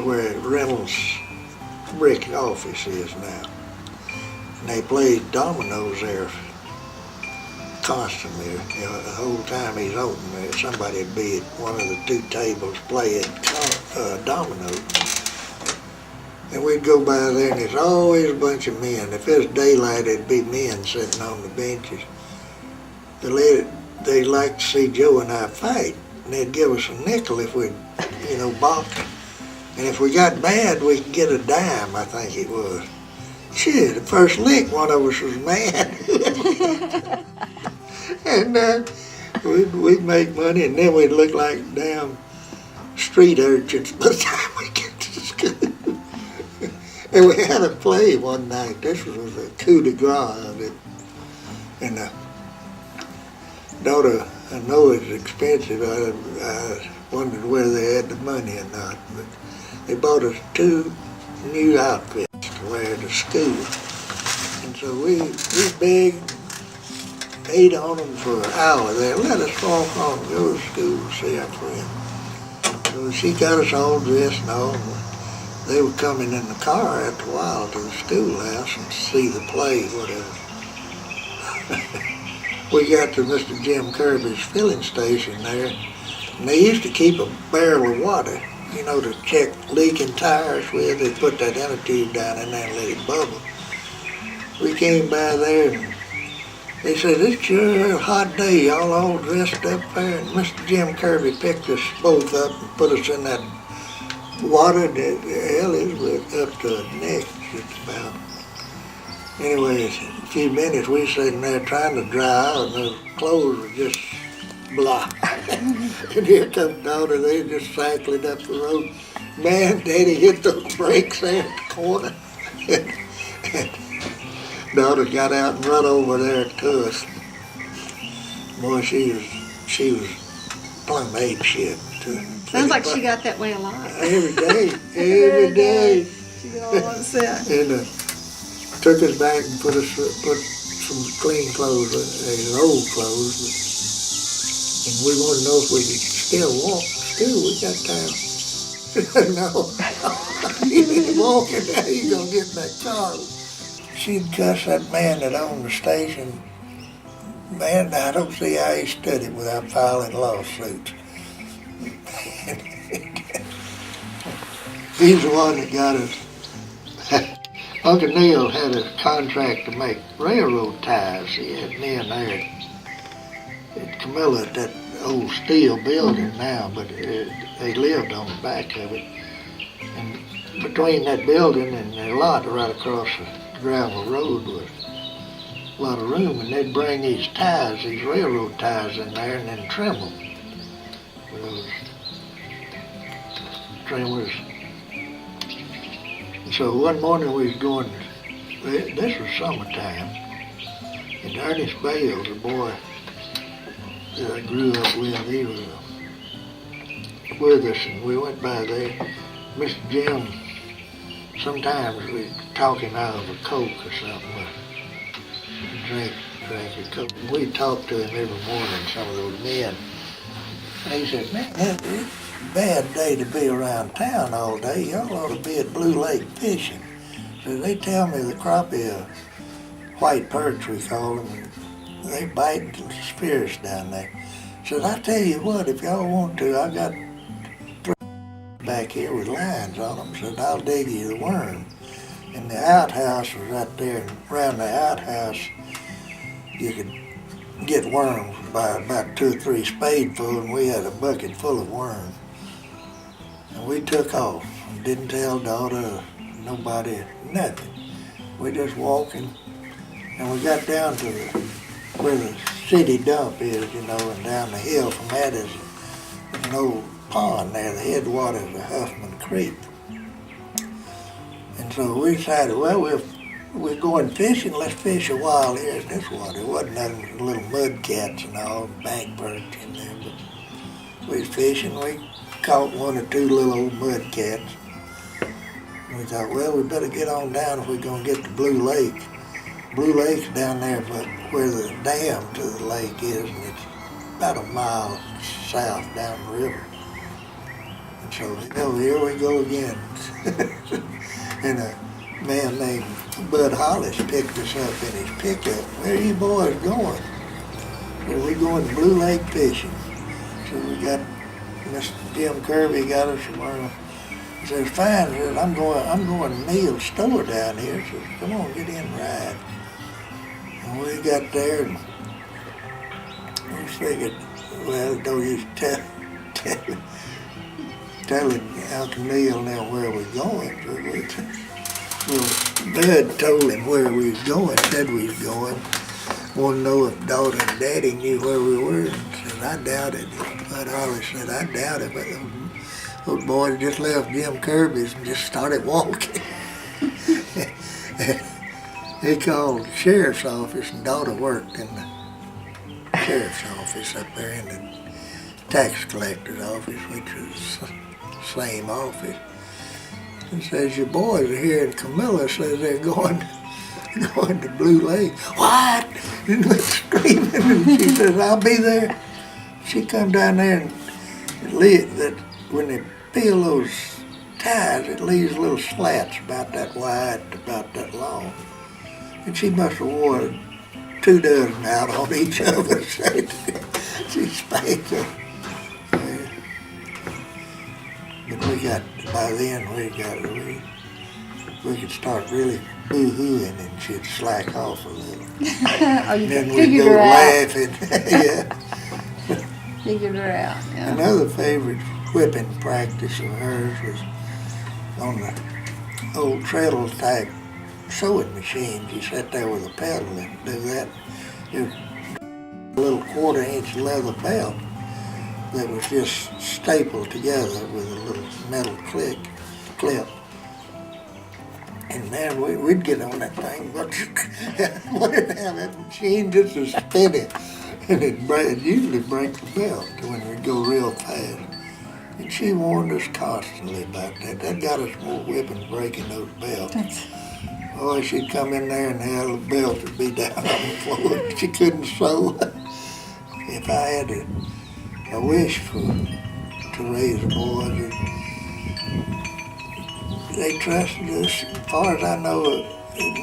where Reynolds brick office is now. And they played dominoes there constantly. The whole time he's open there, somebody would be at one of the two tables playing dominoes. And we'd go by there, and there's always a bunch of men. If it's daylight, it'd be men sitting on the benches. They'd like to see Joe and I fight, and they'd give us a nickel if we'd, box. And if we got bad, we could get a dime, I think it was. Shit, the first lick, one of us was mad. And we'd make money, and then we'd look like damn street urchins by the time we get to school. And we had a play one night. This was a coup de grace of it. And daughter, I know it's expensive. I wondered whether they had the money or not. But they bought us 2 new outfits to wear to school. And so we begged, ate on them for an hour there. Let us walk on and go to school and see our friends. So she got us all dressed and all. They were coming in the car after a while to the schoolhouse and see the play, whatever. We got to Mr. Jim Kirby's filling station there, and they used to keep a barrel of water, you know, to check leaking tires with. They put that inner tube down in there and let it bubble. We came by there and they said, "It's sure a hot day, y'all all dressed up there." And Mr. Jim Kirby picked us both up and put us in that water that, hell, it was up to the neck, just about. Anyway, a few minutes we sitting there trying to dry out, and the clothes were just blah. And here comes daughter, they just cycling up the road. Man, Daddy hit those brakes there at the corner. And daughter got out and run over there to us. Boy, she was plumb ape shit. Sounds like she got that way a lot. Every day. She got all upset. And took us back and put some clean clothes, old clothes. And we wanted to know if we could still walk to school. We got time. No, you ain't walking now. You gonna get in that car. She'd cuss that man that owned the station. Man, I don't see how he stood it without filing lawsuits. He's the one that got us. Uncle Neil had a contract to make railroad ties. He had men there at Camilla at that old steel building now, but they lived on the back of it. And between that building and the lot right across the gravel road was a lot of room, and they'd bring these ties, these railroad ties in there, and then trim them with those trimmers. And so one morning we was going, this was summertime, and Ernest Bales, the boy that I grew up with, he was with us, and we went by there. Mr. Jim, sometimes we talking out of a Coke or something, drink a Coke. We talked to him every morning, some of those men. And he said, "Man, it's a bad day to be around town all day. Y'all ought to be at Blue Lake fishing." So they tell me the crappie, white perch we call them, they bite the spears down there. Said, "I tell you what, if y'all want to, I got back here with lines on them." Said, "I'll dig you the worm." And the outhouse was right there, and around the outhouse you could get worms by about 2 or 3 spadefuls, and we had a bucket full of worms. And we took off and didn't tell daughter, nobody, nothing. We just walking, and we got down to where the city dump is, you know, and down the hill from that is an old pond there, the headwaters of Huffman Creek. And so we decided, well, if we're going fishing, let's fish a while here in this water. It wasn't nothing but little mud cats and all, bank perch in there, but we was fishing. We caught 1 or 2 little old mud cats. And we thought, well, we better get on down if we're gonna get to Blue Lake. Blue Lake's down there, but where the dam to the lake is, and it's about a mile south down the river. And so, here we go again. And a man named Bud Hollis picked us up in his pickup. "Where are you boys going?" "Well, we're going to Blue Lake fishing." So we got, Mr. Jim Kirby got us somewhere. He says, "Fine," he says, I'm going to Neil's store down here." He says, "Come on, get in and ride." And we got there, and we figured, well, don't use telling Uncle Neil now where we're going. So Bud told him where we was going, said we was going. Wanted to know if daughter and daddy knew where we were. And said, "I doubt it." Bud Hollis said, "I doubt it, but those boys just left Jim Kirby's and just started walking." They called the sheriff's office, and daughter worked in the sheriff's office up there in the tax collector's office, which was the same office. And says, "Your boys are here in Camilla," says they're going to Blue Lake. "What?" And went screaming, and she says, "I'll be there." She come down there, and when they peel those ties, it leaves little slats about that wide, about that long. And she must have wore 2 dozen out on each of us. She spanked them. But by then we could start really boo-hooing and she'd slack off a little. Oh, you Then we'd figured go her out. laughing. Yeah. Figured her out. Yeah. Another favorite whipping practice of hers was on the old treadle type sewing machine. You sat there with a pedal and do that. It was a little 1/4-inch leather belt that was just stapled together with a little metal clip. And man, we'd get on that thing, but we'd have that machine just as spinning. And it'd usually break the belt when we'd go real fast. And she warned us constantly about that. That got us more whipping breaking those belts. Oh, she'd come in there and the belt would be down on the floor. She couldn't sew. If I had a wish to raise a boy, they trusted us. As far as I know,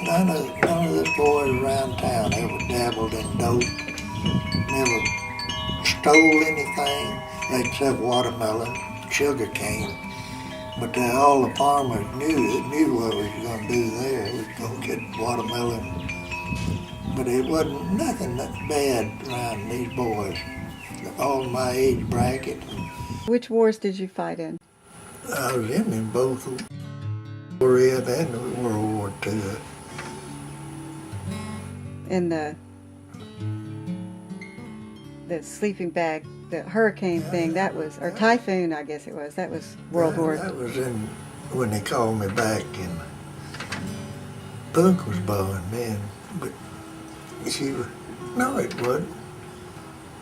none of the boys around town ever dabbled in dope, never stole anything except watermelon, sugar cane. But all the farmers knew what we was going to do there. We was going to get watermelon. But it wasn't nothing bad around these boys, all my age bracket. Which wars did you fight in? I was in both Korea and World War II. In the sleeping bag, the hurricane thing, that was, or typhoon, I guess it was. That was World War. That was when they called me back and Punk was blowing then. But she was, no, it wasn't.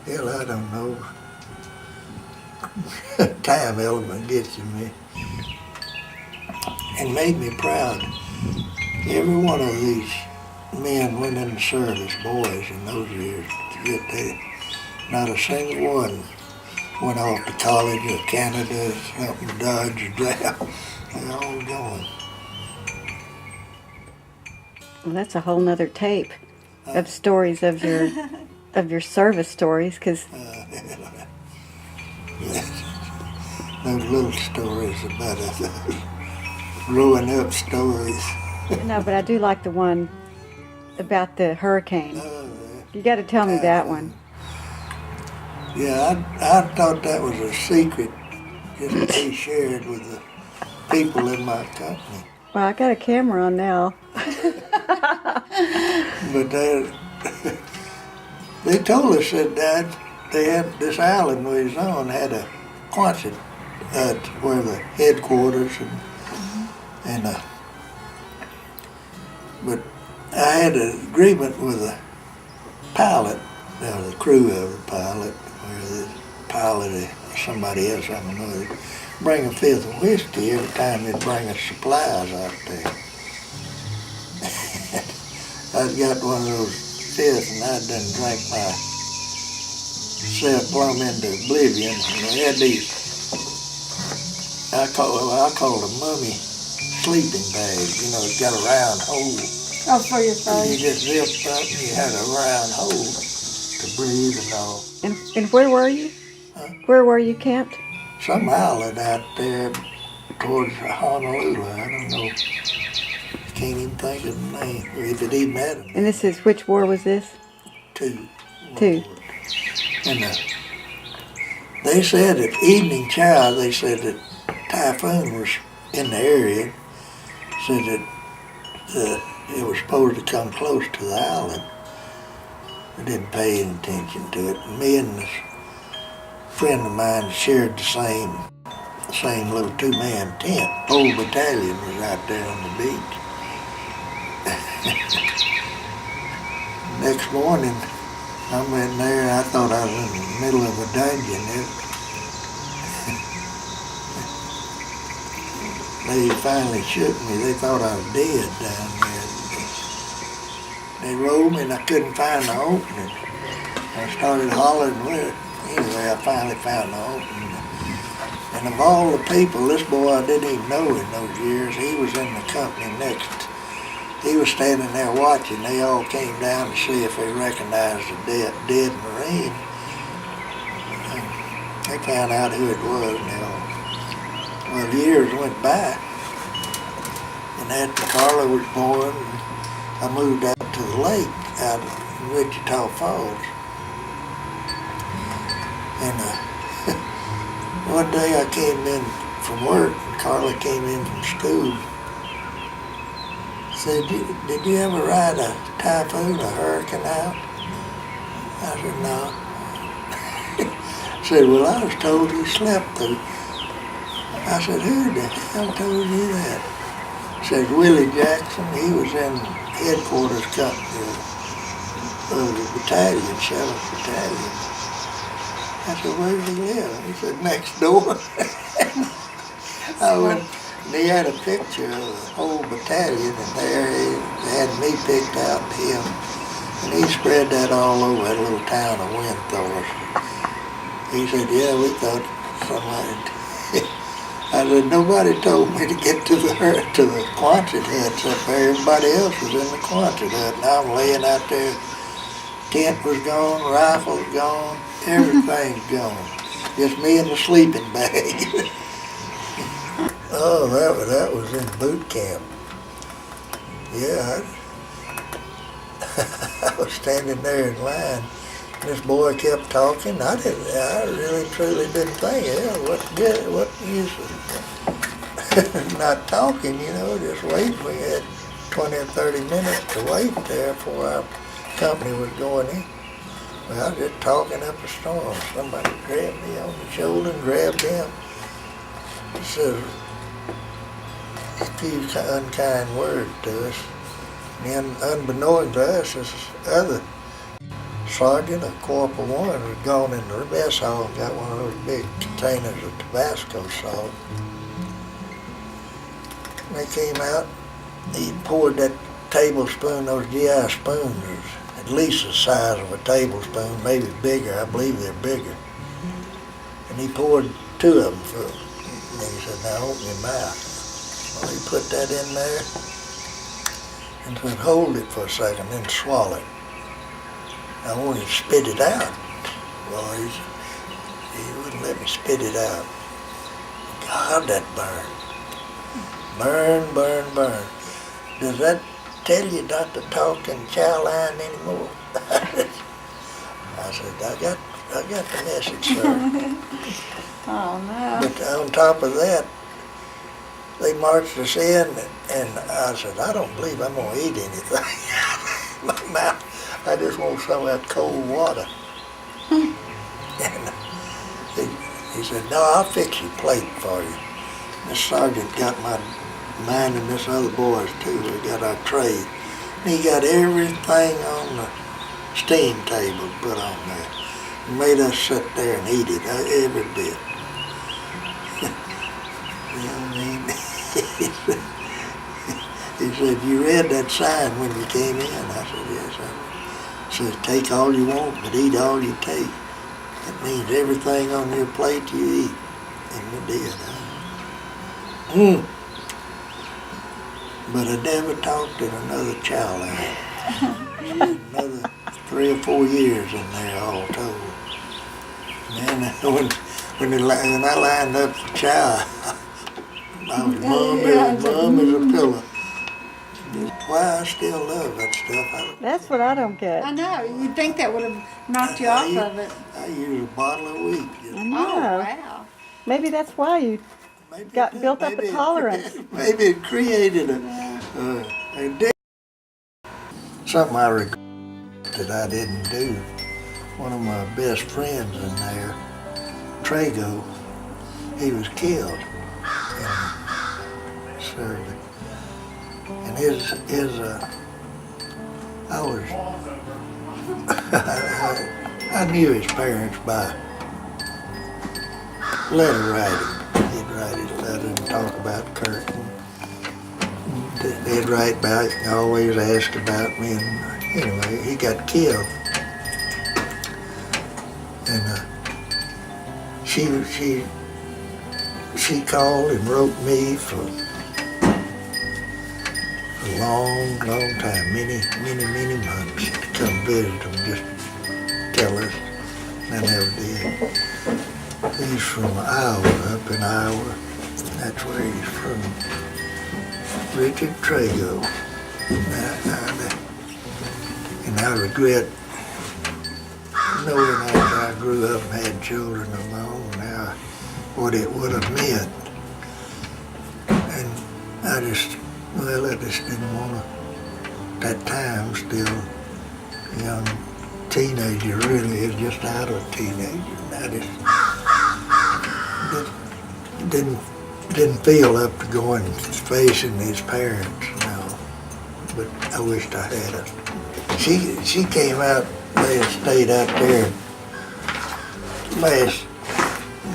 Hell, I don't know. Time element gets to me. And made me proud. Every one of these men went in the service, boys in those years, to get there. Not a single one went off to college or Canada, something, Dodge or draft. They all going. Well, that's a whole nother tape of stories of your service stories, because Those little stories about us, growing up stories. no, but I do like the one about the hurricane. You got to tell me that one. Yeah, I thought that was a secret just to be shared with the people in my company. Well, I got a camera on now. But they told us that they had this island we was on had a Quonset where the headquarters but I had an agreement with the pilot, the crew of the pilot, where the pilot or somebody else, I don't know, they'd bring a fifth of whiskey every time they'd bring us supplies out there. I'd got one of those fifths and I'd done drank myself plumb into oblivion. And they had these, I call them mummy sleeping bags. You know, it's got a round hole. Oh, for your phone. You just zipped up and you had a round hole to breathe and all. And where were you? Where were you camped? Some island out there towards Honolulu. I don't know. Can't even think of the name, or if it even had a name. And this is, which war was this? Two. And they said at evening chow, they said that typhoon was in the area, said that it was supposed to come close to the island. I didn't pay any attention to it. Me and this friend of mine shared the same little 2-man tent. Whole battalion was out there on the beach. Next morning, I went there, I thought I was in the middle of a dungeon. They finally shook me. They thought I was dead down there. They rolled me and I couldn't find the opening. I started hollering with it. Anyway, I finally found the opening. And And of all the people, this boy I didn't even know in those years, he was in the company next. He was standing there watching. They all came down to see if they recognized the dead Marine. And they found out who it was now. Well, years went by, and after Carla was born, I moved out to the lake out in Wichita Falls. And one day I came in from work, and Carla came in from school. Said, did you ever ride a typhoon, a hurricane out? I said, no. Said, well, I was told you slept through. I said, who the hell told you that? Said, Willie Jackson. He was in headquarters company of the battalion, 7th Battalion. I said, where did he live? He said, next door. I went, and he had a picture of the whole battalion, and there he had me picked out and him. And he spread that all over that little town of Winthorpe. He said, yeah, we thought somebody... I said, nobody told me to get to the Quonset huts up there. Everybody else was in the Quonset hut, and I'm laying out there. Tent was gone, rifles gone, everything's gone. Just me in the sleeping bag. Oh, that was in boot camp. Yeah, I was standing there in line. This boy kept talking. I really truly didn't think, yeah, what use of not talking, you know, just waiting. We had 20 or 30 minutes to wait there before our company was going in. Well, I was just talking up a storm. Somebody grabbed me on the shoulder and grabbed him. He said a few unkind words to us. And unbeknownst to us, this other sergeant of Corporal 1 had gone into the mess hall and got one of those big containers of Tabasco salt. And they came out, he poured that tablespoon, those GI spoons, at least the size of a tablespoon, maybe bigger, I believe they're bigger. And he poured 2 of them full. And he said, now open your mouth. Well, he put that in there and said, hold it for a second, then swallow it. I wanted to spit it out. Well, he wouldn't let me spit it out. God, that burned. Burn, burn, burn. Does that tell you not to talk in chow line anymore? I said, I got the message, sir. Oh, no. But on top of that, they marched us in, and I said, I don't believe I'm going to eat anything. My mouth. I just want some of that cold water. And he said, no, I'll fix your plate for you. This sergeant got mine and this other boys too. We got our tray. And he got everything on the steam table put on there. He made us sit there and eat it, every bit. You know what I mean? He said, you read that sign when you came in? I said, yes, I did. Says, take all you want, but eat all you take. That means everything on your plate you eat. And we did, huh? But I never talked in another chow line. Another 3 or 4 years in there all told. And then when I lined up for chow, I was mum as a pillow. Why I still love that stuff. That's what I don't get. I know. You'd think that would have knocked you off of it. I use a bottle a week. I know. Oh, wow. Maybe that's why you Maybe got built up a tolerance. Maybe it created a something I regret that I didn't do. One of my best friends in there, Trago, he was killed and served. And I knew his parents by letter writing. He'd write his letter and talk about Kurt. They'd write back and always ask about me. And anyway, he got killed. And she she called and wrote me for a long, long time, many months to come visit them, just tell us. I never did. He's from Iowa, up in Iowa. That's where he's from. Richard Trago. And I regret knowing after I grew up and had children of my own, what it would have meant. And I just didn't want to, at that time still, a young teenager, really, just out of a teenager. And I just didn't feel up to going facing his parents, but I wished I had her. She came out, they had stayed out there last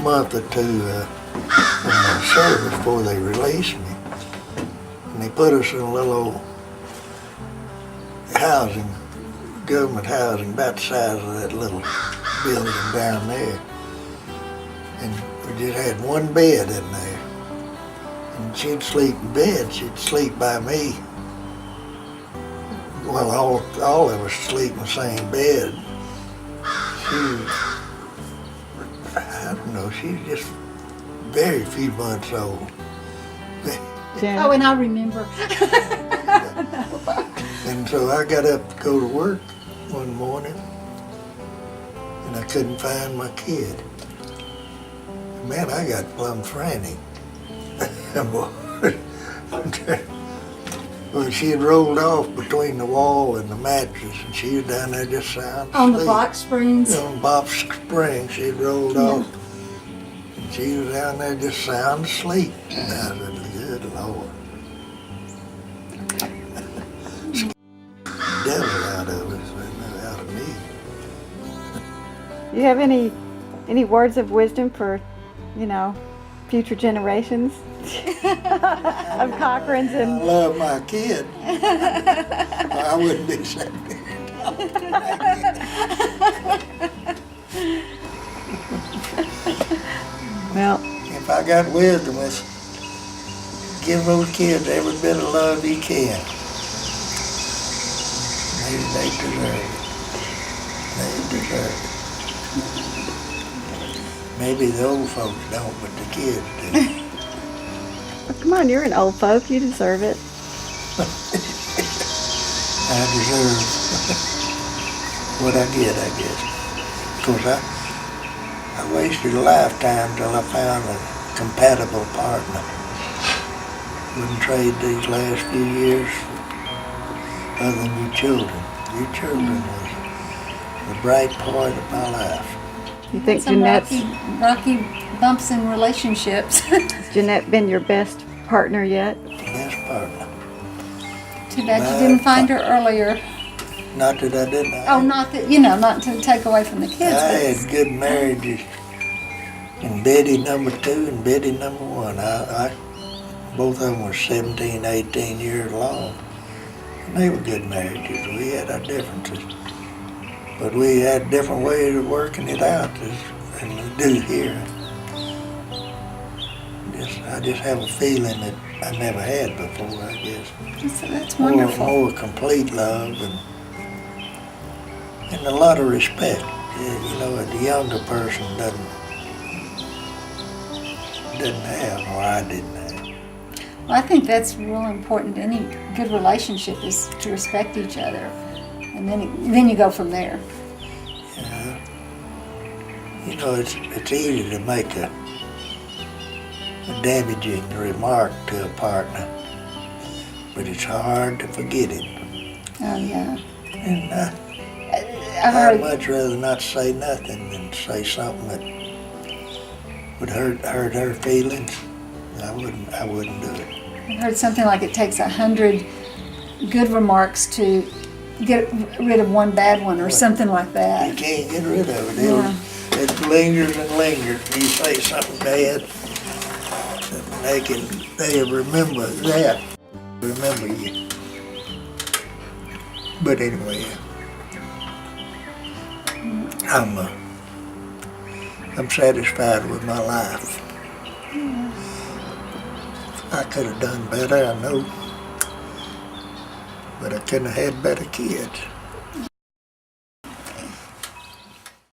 month or two from my service before they released me. And they put us in a little old housing, government housing, about the size of that little building down there. And we just had one bed in there. And she'd sleep in bed, she'd sleep by me. Well, all of us sleep in the same bed. I don't know, she's just very few months old. Janet? Oh, and I remember. And so I got up to go to work one morning, and I couldn't find my kid. Man, I got plumb frantic. Well, she had rolled off between the wall and the mattress, and she was down there just sound On the asleep. box springs. On box springs, she had rolled off, and she was down there just sound asleep. And I said, good Lord. Devil out of us, but not out of me. You have any words of wisdom for, future generations of Cochrans I and love my kid. I wouldn't be saying well, If I got wisdom, it's give those kids every bit of love you can. They deserve it. They deserve it. Maybe the old folks don't, but the kids do. come on, you're an old folk. You deserve it. I deserve what I get, I guess. Of course, I wasted a lifetime till I found a compatible partner. Wouldn't trade these last few years other than your children. Your children was the bright part of my life. You think Some Jeanette's rocky bumps in relationships. has Jeanette been your best partner yet? Best partner. Too bad you didn't find her earlier. Not that I didn't. Oh, not that, not to take away from the kids. I but had good marriages. And Betty number 2 and Betty number 1. Both of them were 17, 18 years long. And they were good marriages. We had our differences. But we had different ways of working it out than we do here. I just have a feeling that I never had before, I guess. that's wonderful. More complete love and a lot of respect. The younger person doesn't have, or I didn't have. Well, I think that's real important. Any good relationship is to respect each other. And then you go from there. It's easy to make a damaging remark to a partner, but it's hard to forget it. Oh, yeah. And I've I'd heard, much rather not say nothing than say something that would hurt her feelings. I wouldn't do it. I've heard something like it takes 100 good remarks to get rid of one bad one or something like You that. can't get rid of it. Yeah. It lingers and lingers. You say something bad, they remember that. Remember you. But anyway, I'm satisfied with my life. I could have done better, I know. But I couldn't have had better kids.